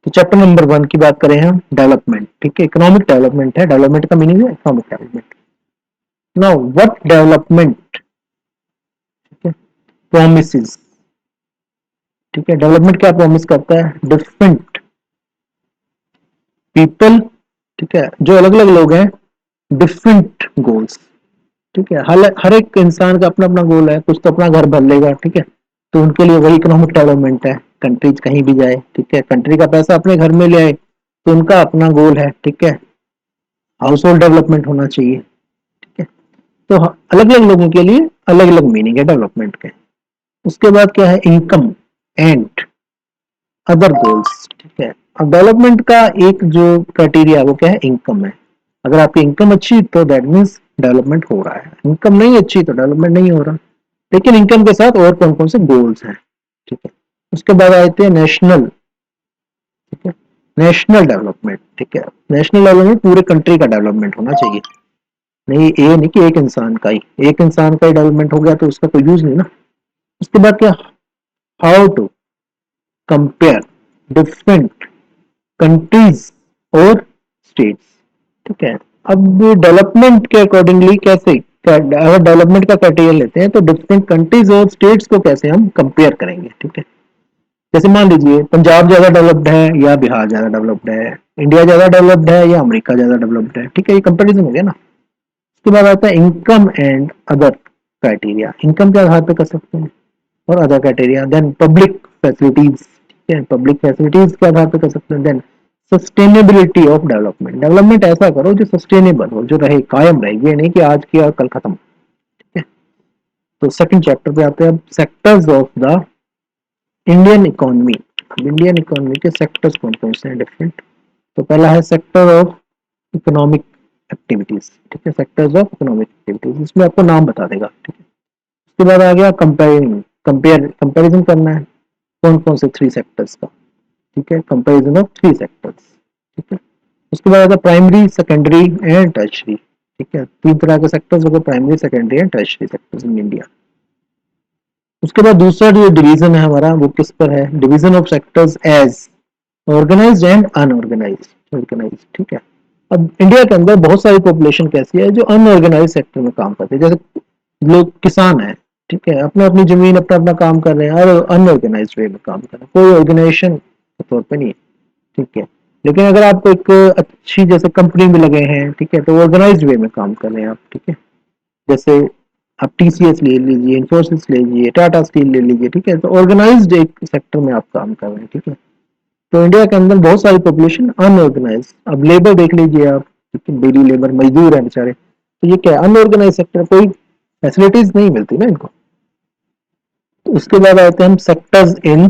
A: तो चैप्टर नंबर 1 की बात करें हम, डेवलपमेंट, ठीक है, इकोनॉमिक डेवलपमेंट है, डेवलपमेंट का मीनिंग है economic development. Now what development, ठीक है, प्रोमिसेस, ठीक है, डेवलपमेंट क्या प्रॉमिस करता है, डिफरेंट पीपल, ठीक है, जो अलग अलग लोग हैं, डिफरेंट गोल्स, ठीक है, हर एक इंसान का अपना अपना गोल है, कुछ तो अपना घर भर लेगा, ठीक है, तो उनके लिए वही इकोनॉमिक डेवलपमेंट है। कंट्रीज कहीं भी जाए, ठीक है, कंट्री का पैसा अपने घर में ले आए, तो उनका अपना गोल है, ठीक है, हाउस होल्ड डेवलपमेंट होना चाहिए, ठीक है। तो अलग अलग लोगों के लिए अलग अलग मीनिंग है डेवलपमेंट के। उसके बाद क्या है, इनकम एंड अदर गोल्स, ठीक है। अब डेवलपमेंट का एक जो क्राइटेरिया वो क्या है, इनकम है। अगर आपकी इनकम अच्छी तो दैट मीन्स डेवलपमेंट हो रहा है, इनकम नहीं अच्छी तो डेवलपमेंट नहीं हो रहा। लेकिन इनकम के साथ और कौन कौन से गोल्स हैं, ठीक है। उसके बाद आते हैं नेशनल, ठीक है, नेशनल डेवलपमेंट, ठीक है, नेशनल डेवलपमेंट पूरे कंट्री का डेवलपमेंट होना चाहिए। नहीं ये नहीं कि एक इंसान का ही, एक इंसान का ही डेवलपमेंट हो गया तो उसका कोई यूज नहीं ना। उसके बाद क्या, how to compare different countries और स्टेट्स, ठीक है। अब डेवलपमेंट के अकॉर्डिंगली कैसे, अगर डेवलपमेंट का क्राइटेरिया लेते हैं तो डिफरेंट कंट्रीज और स्टेट्स को कैसे हम कंपेयर करेंगे, ठीक है। जैसे मान लीजिए पंजाब ज्यादा डेवलप्ड है या बिहार ज्यादा डेवलप्ड है, इंडिया ज्यादा डेवलप्ड है या अमेरिका ज्यादा डेवलप्ड है, ठीक है, ये कंपेरिजन हो गया ना। उसके बाद आता है income and other criteria, income के आधार पर कर सकते हैं और other criteria. Then public facilities, ठीक है, पब्लिक फैसिलिटीज के आधार पर कर सकते हैं। Then sustainability of development, development ऐसा करो जो सस्टेनेबल हो, जो रहे, कायम रहे, ये नहीं कि आज किया कल खत्म, ठीक है। तो सेकंड चैप्टर पे आते हैं अब, sectors of the Indian economy. अब इंडियन इकोनॉमी के सेक्टर्स कौन कौन से हैं डिफरेंट। तो पहला है सेक्टर ऑफ इकोनॉमिक एक्टिविटीज, ठीक है, सेक्टर्स ऑफ इकोनॉमिक एक्टिविटीज, इसमें आपको नाम बता देगा, ठीक है। उसके बाद आ गया कंपेयरिंग, कंपेरिजन करना है कौन कौन से 3 सेक्टर्स का, ठीक है, कंपेरिजन ऑफ 3 सेक्टर्स, ठीक है। उसके बाद आता है प्राइमरी, सेकेंडरी एंड टर्शरी, ठीक है, 3 तरह के सेक्टर्स हो गए, primary, secondary and tertiary sectors in India. उसके बाद दूसरा जो डिवीजन है हमारा वो किस पर है, division of sectors as organised and unorganised, organised, ठीक है। अब इंडिया के अंदर बहुत सारी पॉपुलेशन कैसी है जो अनऑर्गेनाइज सेक्टर में काम करते हैं, जैसे लोग किसान है, ठीक है, अपने अपनी जमीन अपना अपना काम कर रहे हैं और अनऑर्गेनाइज वे में काम कर रहे हैं, कोई ऑर्गेनाइजेशन के तौर पर नहीं है, ठीक है। लेकिन अगर आप एक अच्छी जैसे कंपनी में लगे हैं, ठीक है, तो ऑर्गेनाइज वे में काम कर रहे हैं आप, ठीक है। जैसे आप टीसीएस ले लीजिए, इन्फोसिस ले लीजिए, टाटा स्टील ले लीजिए, ठीक है, तो ऑर्गेनाइज्ड एक सेक्टर में आप काम कर रहे हैं, ठीक है। तो इंडिया के अंदर बहुत सारी पॉपुलेशन अनऑर्गेनाइज, अब लेबर देख लीजिए आप, डेली लेबर मजदूर है बेचारे, तो ये क्या अनऑर्गेनाइज सेक्टर, कोई फैसिलिटीज नहीं मिलती ना इनको। तो उसके बाद आते हैं हम सेक्टर्स इन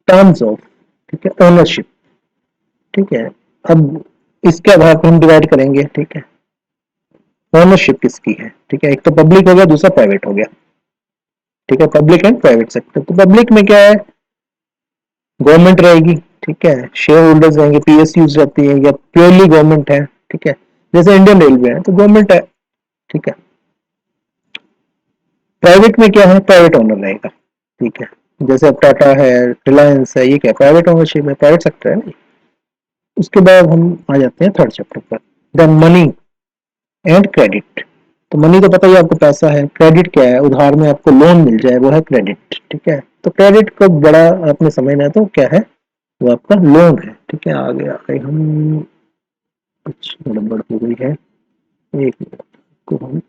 A: टर्म्स ऑफ, ठीक है, ओनरशिप, ठीक है। अब इसके आधार पर हम डिवाइड करेंगे, ठीक है, ओनरशिप किसकी है, ठीक है, एक तो पब्लिक हो गया, दूसरा प्राइवेट हो गया, ठीक है, पब्लिक एंड प्राइवेट सेक्टर। तो पब्लिक में क्या है, गवर्नमेंट रहेगी, ठीक है, शेयर होल्डर्स रहेंगे, पीएसयूज रहती है या प्योरली गवर्नमेंट है, ठीक है, जैसे इंडियन रेलवे है तो गवर्नमेंट है, ठीक है। प्राइवेट में क्या है, प्राइवेट ओनर रहेगा, ठीक है, जैसे अब टाटा है, रिलायंस है, ये क्या प्राइवेट ओनरशिप है, प्राइवेट सेक्टर है ना। उसके बाद हम आ जाते हैं थर्ड चैप्टर पर, द मनी एंड क्रेडिट। तो मनी तो पता ही आपको पैसा है, क्रेडिट क्या है, उधार में आपको लोन मिल जाए वो है क्रेडिट, ठीक है। तो क्रेडिट को बड़ा आपने समझना, तो क्या है, वो आपका लोन है, ठीक है। आगे आगे हम कुछ गड़बड़ हो गई है, एक मिनट को हम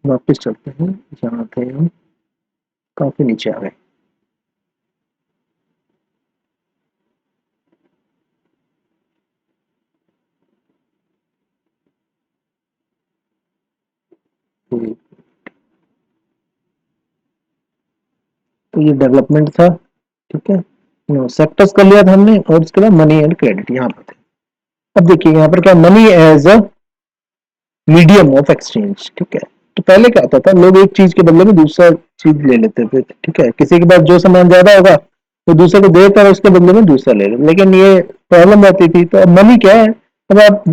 A: वापस चलते हैं, जहाँ थे हम काफी नीचे आ गए। तो ये डेवलपमेंट था, ठीक है। सेक्टर्स कर लिया था हमने, और उसके बाद मनी एंड क्रेडिट यहाँ पर थे। अब देखिए यहाँ पर क्या, money as a medium of exchange, ठीक है। तो पहले क्या होता था, लोग एक चीज के बदले में दूसरा चीज ले लेते थे, ठीक है। किसी के पास जो सामान ज्यादा होगा तो दूसरे को देकर उसके बदले में दूसरा ले लेते, लेकिन ये प्रॉब्लम आती थी। तो अब मनी क्या है, अब आप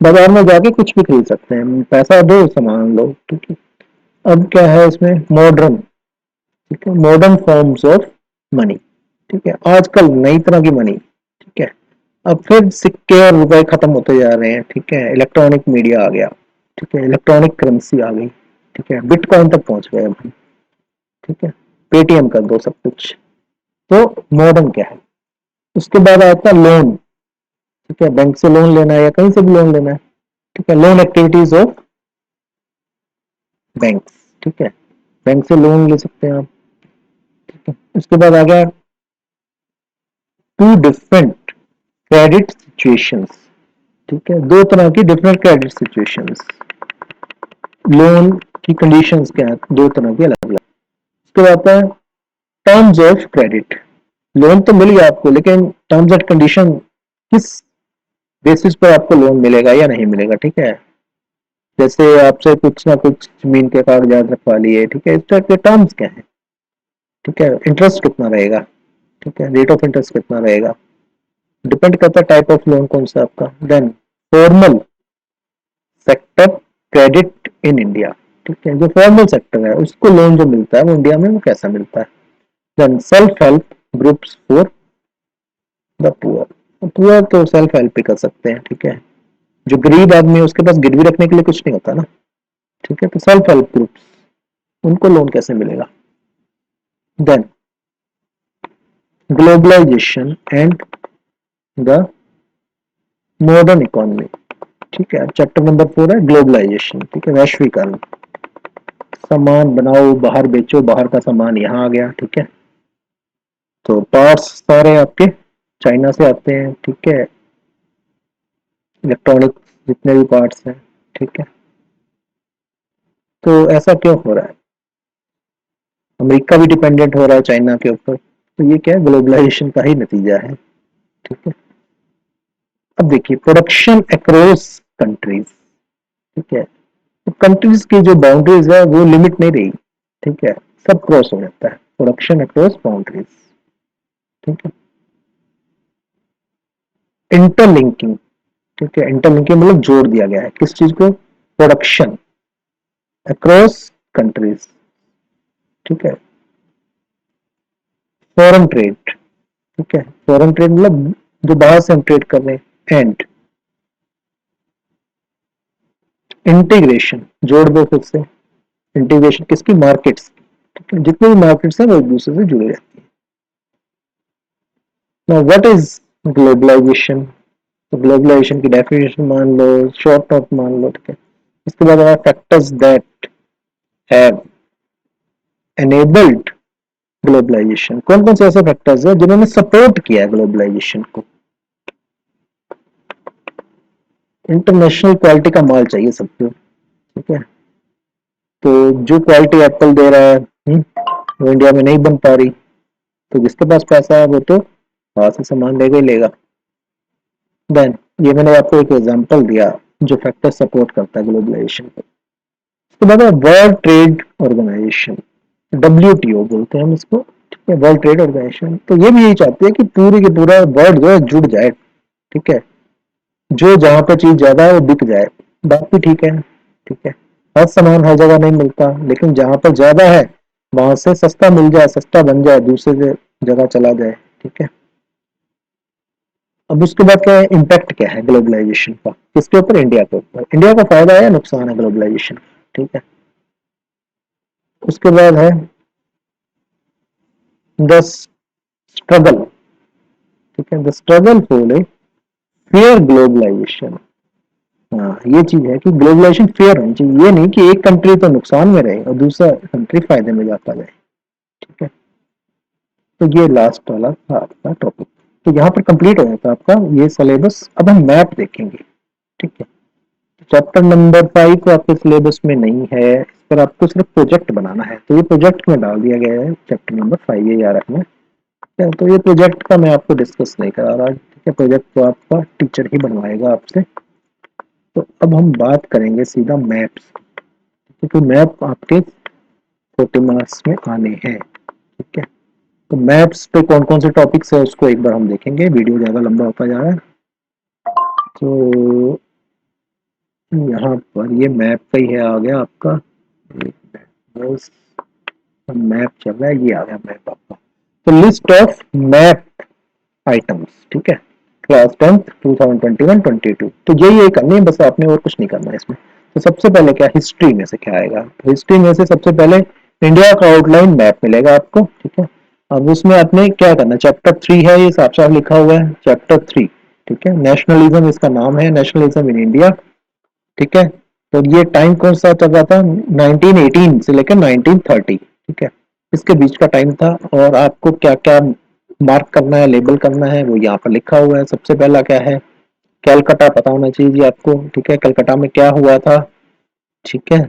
A: बाजार में जाके कुछ भी खरीद सकते हैं, पैसा दो सामान लो, ठीक है। अब क्या है इसमें, मॉडर्न, ठीक है, मॉडर्न फॉर्म्स ऑफ मनी, ठीक है। आजकल नई तरह की मनी, ठीक है। अब फिर सिक्के और रुपए खत्म होते जा रहे हैं, ठीक है। इलेक्ट्रॉनिक मीडिया आ गया, ठीक है। इलेक्ट्रॉनिक करेंसी आ गई, ठीक है। बिटकॉइन तक पहुंच गए भाई, ठीक है। पेटीएम कर दो सब कुछ। तो मॉडर्न क्या है, उसके बाद आता है लोन, ठीक है। बैंक से लोन लेना है या कहीं से भी लोन लेना है, ठीक है। लोन एक्टिविटीज ऑफ बैंक, ठीक है। बैंक से लोन ले सकते हैं आप, ठीक है। उसके बाद आ गया टू डिफरेंट क्रेडिट सिचुएशंस, ठीक है। दो तरह की डिफरेंट क्रेडिट सिचुएशंस, लोन की कंडीशंस क्या है, दो तरह की अलग अलग। उसके बाद आता है टर्म्स ऑफ क्रेडिट, लोन तो मिल गया आपको, लेकिन टर्म्स एंड कंडीशन, किस बेसिस पर आपको लोन मिलेगा या नहीं मिलेगा, ठीक है। जैसे आपसे कुछ ना कुछ जमीन के कागजात रखवा लिए, ठीक है। इस टाइप के टर्म्स क्या है, ठीक है। इंटरेस्ट कितना रहेगा, ठीक है। रेट ऑफ इंटरेस्ट कितना रहेगा, डिपेंड करता है टाइप ऑफ लोन कौन सा आपका। Then formal sector credit in India, ठीक है। जो फॉर्मल सेक्टर है उसको लोन जो मिलता है वो इंडिया में वो कैसा मिलता है। Then self help groups for the poor, poor तो सेल्फ हेल्प भी कर सकते हैं, ठीक है। जो गरीब आदमी है उसके पास गिरवी रखने के लिए कुछ नहीं होता ना, ठीक है। तो सेल्फ हेल्प ग्रुप्स, उनको लोन कैसे मिलेगा। Then globalisation and the modern economy, ठीक है। चैप्टर नंबर 4 है ग्लोबलाइजेशन, ठीक है, वैश्वीकरण। सामान बनाओ बाहर बेचो, बाहर का सामान यहाँ आ गया, ठीक है। तो पार्ट्स सारे आपके चाइना से आते हैं, ठीक है। इलेक्ट्रॉनिक जितने भी पार्ट्स हैं, ठीक है। तो ऐसा क्यों हो रहा है, अमेरिका भी डिपेंडेंट हो रहा है चाइना के ऊपर, तो ये क्या है, ग्लोबलाइजेशन का ही नतीजा है, ठीक है। अब देखिए प्रोडक्शन अक्रॉस कंट्रीज, ठीक है। तो कंट्रीज की जो बाउंड्रीज है वो लिमिट नहीं रही, ठीक है। सब क्रॉस हो जाता है, प्रोडक्शन अक्रॉस बाउंड्रीज, ठीक है। इंटरलिंकिंग, ठीक है। इंटरलिंकिंग मतलब जोड़ दिया गया है किस चीज को, प्रोडक्शन अक्रॉस कंट्रीज, ठीक है। फॉरेन ट्रेड, ठीक है। फॉरेन ट्रेड मतलब जो बाहर से हम ट्रेड कर रहे हैं। एंड इंटीग्रेशन, जोड़ दो फिर से, इंटीग्रेशन किसकी, मार्केट्स, ठीक है। जितने भी मार्केट्स हैं वो एक दूसरे से जुड़े रहते हैं। नाउ व्हाट इज ग्लोबलाइजेशन, तो ग्लोबलाइजेशन की डेफिनेशन मान लो, शॉर्ट नोट मान लो, ठीक है। इसके बाद factors that have enabled globalisation, कौन कौन से ऐसे फैक्टर्स हैं जिन्होंने सपोर्ट किया है ग्लोबलाइजेशन को। इंटरनेशनल क्वालिटी का माल चाहिए सबको, ठीक है। तो जो क्वालिटी एप्पल दे रहा है, वो इंडिया में नहीं बन पा रही, तो जिसके पास पैसा है वो तो वहां से सामान लेगा ही लेगा। देन ये मैंने आपको एक एग्जांपल दिया जो फैक्टर सपोर्ट करता है ग्लोबलाइजेशन को। उसके बाद वर्ल्ड ट्रेड ऑर्गेनाइजेशन, WTO बोलते हैं हम इसको, ठीक है। वर्ल्ड ट्रेड ऑर्गेनाइजेशन तो ये भी यही चाहती है कि पूरी की पूरा वर्ल्ड जो है जुड़ जाए, ठीक है। जो जहां पर चीज ज्यादा है वो बिक जाए, बात भी ठीक है, ठीक है। हर सामान हर जगह नहीं मिलता, लेकिन जहां पर ज्यादा है वहां से सस्ता मिल जाए, सस्ता बन जाए, दूसरे जगह चला जाए, ठीक है। अब उसके बाद क्या है, इम्पैक्ट क्या है ग्लोबलाइजेशन का, किसके ऊपर, इंडिया के ऊपर। इंडिया का फायदा है या नुकसान है ग्लोबलाइजेशन, ठीक है। उसके बाद है द स्ट्रगल, ठीक है। The struggle for a fair globalisation, हाँ, ये चीज है कि ग्लोबलाइजेशन फेयर होनी चाहिए, ये नहीं कि एक कंट्री तो नुकसान में रहे और दूसरा कंट्री फायदे में जाता जाए। ठीक है, तो ये लास्ट वाला था आपका टॉपिक। तो यहाँ पर कंप्लीट हो जाता है आपका ये सिलेबस। अब हम मैप देखेंगे। ठीक है, चैप्टर नंबर 5 को आपके सिलेबस में नहीं है, इस पर आपको सिर्फ प्रोजेक्ट बनाना है, तो ये प्रोजेक्ट में डाल दिया गया है चैप्टर नंबर 5, ये याद रखना। तो ये प्रोजेक्ट का मैं आपको डिस्कस नहीं करा रहा। ठीक है, प्रोजेक्ट तो आपका टीचर ही बनवाएगा आपसे। तो अब हम बात करेंगे सीधा मैप्स, क्योंकि मैप आपके 40 मार्क्स में आने हैं। ठीक है, तो मैप्स पे कौन कौन से टॉपिक्स है उसको एक बार हम देखेंगे, वीडियो ज़्यादा लंबा होता जा रहा है। तो यहाँ पर ये मैप का ही है, आ गया आपका मैप चल रहा है, ये आ गया मैप आपका। तो लिस्ट ऑफ मैप आइटम्स। ठीक है, क्लास 10th 2021-22, तो यही एक करनी है बस, आपने और कुछ नहीं करना है इसमें। तो सबसे पहले क्या, हिस्ट्री में से क्या आएगा, तो हिस्ट्री में से सबसे पहले इंडिया का आउटलाइन मैप मिलेगा आपको। ठीक है, अब उसमें आपने क्या करना, चैप्टर 3 है, ये साफ साफ लिखा हुआ है चैप्टर 3। ठीक है, नेशनलिज्म इसका नाम है, नेशनलिज्म इन इंडिया। ठीक है, तो ये टाइम कौन सा चल रहा था, 1918 से लेकर 1930। ठीक है, इसके बीच का टाइम था। और आपको क्या क्या मार्क करना है, लेबल करना है, वो यहाँ पर लिखा हुआ है। सबसे पहला क्या है, कैलकाटा पता होना चाहिए जी आपको। ठीक है, कलकत्ता में क्या हुआ था। ठीक है,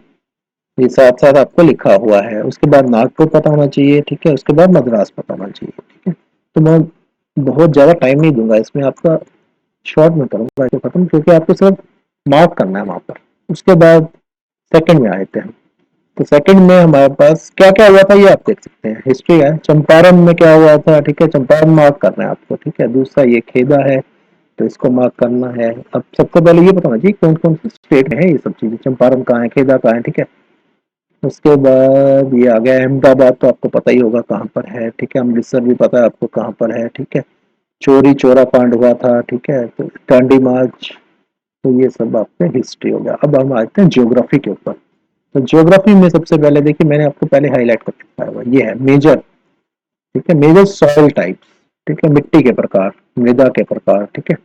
A: ये साथ साथ आपको लिखा हुआ है। उसके बाद नागपुर पता होना चाहिए। ठीक है, उसके बाद मद्रास पता होना चाहिए। ठीक है, तो मैं बहुत ज़्यादा टाइम नहीं दूंगा इसमें, आपका शॉर्ट में करूंगा इसे खत्म, क्योंकि आपको सिर्फ मार्क करना है वहां पर। उसके बाद सेकंड में आते हैं। तो सेकंड में हमारे पास क्या क्या हुआ था ये आप देख सकते हैं, हिस्ट्री है। चंपारण में क्या हुआ था, ठीक है, चंपारण मार्क करना है आपको। ठीक है, दूसरा ये खेदा है, तो इसको मार्क करना है। अब सबसे पहले ये बताना चाहिए कौन कौन से स्टेट में है ये सब चीजें, चंपारण कहाँ है, खेदा कहाँ है। ठीक है, उसके बाद ये आ गया अहमदाबाद, तो आपको पता ही होगा कहाँ पर है। ठीक है, अमृतसर भी पता है आपको कहाँ पर है। ठीक है, चोरी चोरा कांड हुआ था। ठीक है, तो दांडी मार्च। तो ये सब आपका हिस्ट्री हो गया। अब हम आते हैं ज्योग्राफी के ऊपर। तो ज्योग्राफी में सबसे पहले देखिए, मैंने आपको पहले हाईलाइट कर चुका है, ये है मेजर। ठीक है, मेजर सॉइल टाइप्स। ठीक है, मिट्टी के प्रकार, मृदा के प्रकार। ठीक है,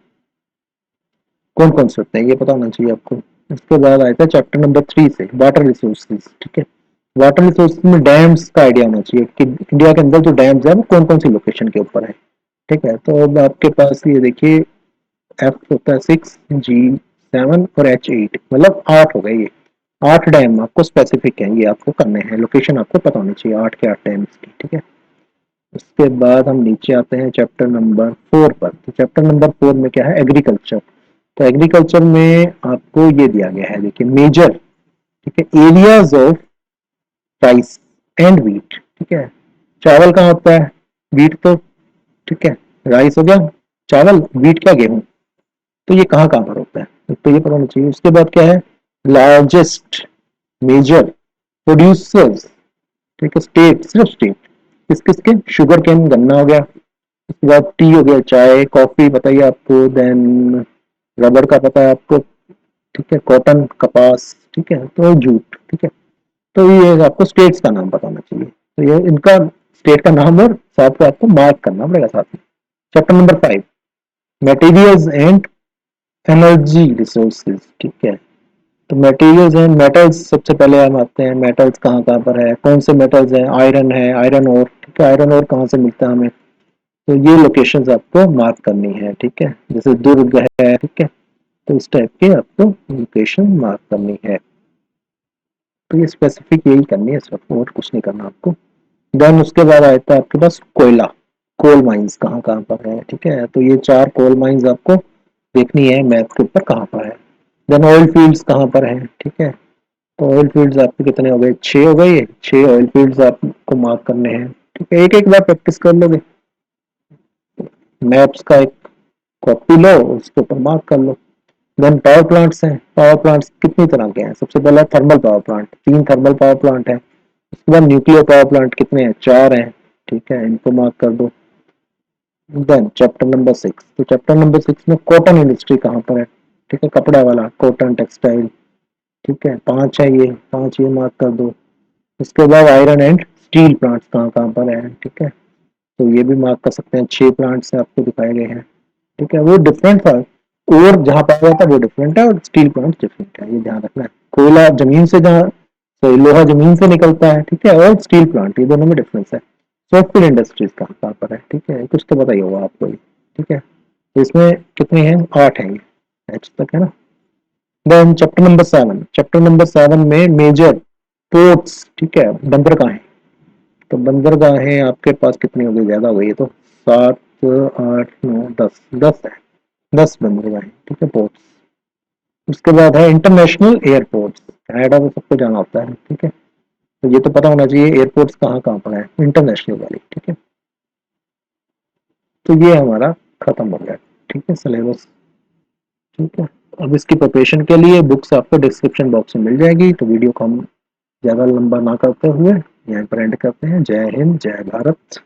A: कौन कौन से होते हैं ये पता होना चाहिए आपको। उसके बाद आया था चैप्टर नंबर 3 से वाटर रिसोर्सेज। ठीक है, वाटर रिसोर्सेज में डैम्स का आइडिया होना चाहिए कि इंडिया के अंदर जो डैम्स है वो कौन कौन सी लोकेशन के ऊपर है। ठीक है, तो अब आपके पास ये देखिए, एफ होता है 6, G 7 और H 8, मतलब 8 हो गए ये। 8 डैम आपको स्पेसिफिक है, ये आपको करने हैं, लोकेशन आपको पता होनी चाहिए 8 के 8 डैम्स की। ठीक है, उसके बाद हम नीचे आते हैं चैप्टर नंबर 4 पर। तो चैप्टर नंबर 4 में क्या है, एग्रीकल्चर। तो एग्रीकल्चर में आपको ये दिया गया है, देखिए मेजर। ठीक है, areas of rice and wheat. ठीक है, चावल कहाँ होता है, व्हीट तो। ठीक है, राइस हो गया चावल, व्हीट क्या गेहूं। तो ये कहाँ कहाँ पर होता है, तो ये पता होना चाहिए। उसके बाद क्या है, लार्जेस्ट मेजर प्रोड्यूसर्स। ठीक है, स्टेट, सिर्फ स्टेट, किस किस के, शुगर केन गन्ना हो गया। उसके बाद टी हो गया, चाय, कॉफी बताइए आपको, देन रबर का पता है आपको। ठीक है, कॉटन, कपास। ठीक है, तो जूट। ठीक है, तो ये आपको स्टेट्स का नाम पता होना चाहिए। तो ये इनका स्टेट का नाम और साथ में आपको मार्क करना पड़ेगा साथ में। Chapter number 5, materials and energy resources. ठीक है, तो मटेरियल्स एंड मेटल्स, सबसे पहले हम आते हैं, मेटल्स कहाँ कहाँ पर है, कौन से मेटल्स हैं, आयरन है, आयरन और। ठीक है, आयरन और कहाँ से मिलता है हमें, तो ये लोकेशंस आपको मार्क करनी है। ठीक है, जैसे दुर्ग है। ठीक है, तो इस टाइप के आपको लोकेशन मार्क करनी है। तो ये स्पेसिफिक यही करनी है सिर्फ, और कुछ नहीं करना आपको। देन उसके बाद आता है आपके पास कोयला, कोल माइंस कहाँ कहाँ पर है। ठीक है, तो ये 4 कोल माइंस आपको देखनी है मैप के ऊपर कहाँ पर है। देन ऑयल फील्ड्स कहाँ पर है। ठीक है, तो ऑयल फील्ड्स आपके कितने हो गए, 6 हो गए, ये 6 ऑयल फील्ड्स आपको मार्क करने हैं। ठीक है, एक एक बार प्रैक्टिस कर लोगे, मैप्स का एक कॉपी लो, उसके ऊपर मार्क कर लो। देन पावर प्लांट्स हैं, पावर प्लांट्स कितनी तरह के हैं, सबसे पहला thermal power plant, 3 thermal power plant है। उसके बाद न्यूक्लियर पावर प्लांट कितने हैं, 4 हैं। ठीक है, इनको मार्क कर दो। देन चैप्टर नंबर 6, तो चैप्टर नंबर 6 में कॉटन इंडस्ट्री कहाँ पर है। ठीक है, कपड़ा वाला, कॉटन टेक्सटाइल। ठीक है, 5 है ये, 5 ये मार्क कर दो। उसके बाद आयरन एंड स्टील प्लांट्स कहाँ कहाँ पर है। ठीक है, तो ये भी मार्क कर सकते हैं, 6 प्लांट्स आपको दिखाए गए हैं। ठीक है, वो डिफरेंट था, और जहाँ पाया जाता है वो डिफरेंट है और स्टील प्लांट डिफरेंट है, ये ध्यान रखना है। कोयला जमीन से जहाँ, सॉरी लोहा जमीन से निकलता है, ठीक है, और स्टील प्लांट, ये दोनों में डिफरेंस है। सॉफ्टवेयर इंडस्ट्रीज कहाँ कहाँ पर है, ठीक है, कुछ तो पता ही होगा आपको ये, ठीक है। तो इसमें कितनी है, 8 है, एच तक है ना। देन चैप्टर नंबर 7 में मेजर पोर्ट्स, ठीक है, बंदरगाहें। तो बंदरगाहें आपके पास कितनी हो गई, ज्यादा हो गई है तो 7 8 9 10, 10 है, 10 बंदरगाहें, ठीक है, पोर्ट्स। उसके बाद है इंटरनेशनल एयरपोर्ट्स, कनाडा में सबको जाना होता है, ठीक है। तो ये तो पता होना चाहिए एयरपोर्ट्स कहाँ कहाँ पर है, इंटरनेशनल वाली, ठीक है। तो ये हमारा खत्म हो गया, ठीक है, सिलेबस, ठीक है। अब इसकी प्रिपरेशन के लिए बुक्स आपको डिस्क्रिप्शन बॉक्स में मिल जाएगी। तो वीडियो को हम ज़्यादा लंबा ना करते हुए यहीं पर एंड करते हैं। जय हिंद, जय भारत।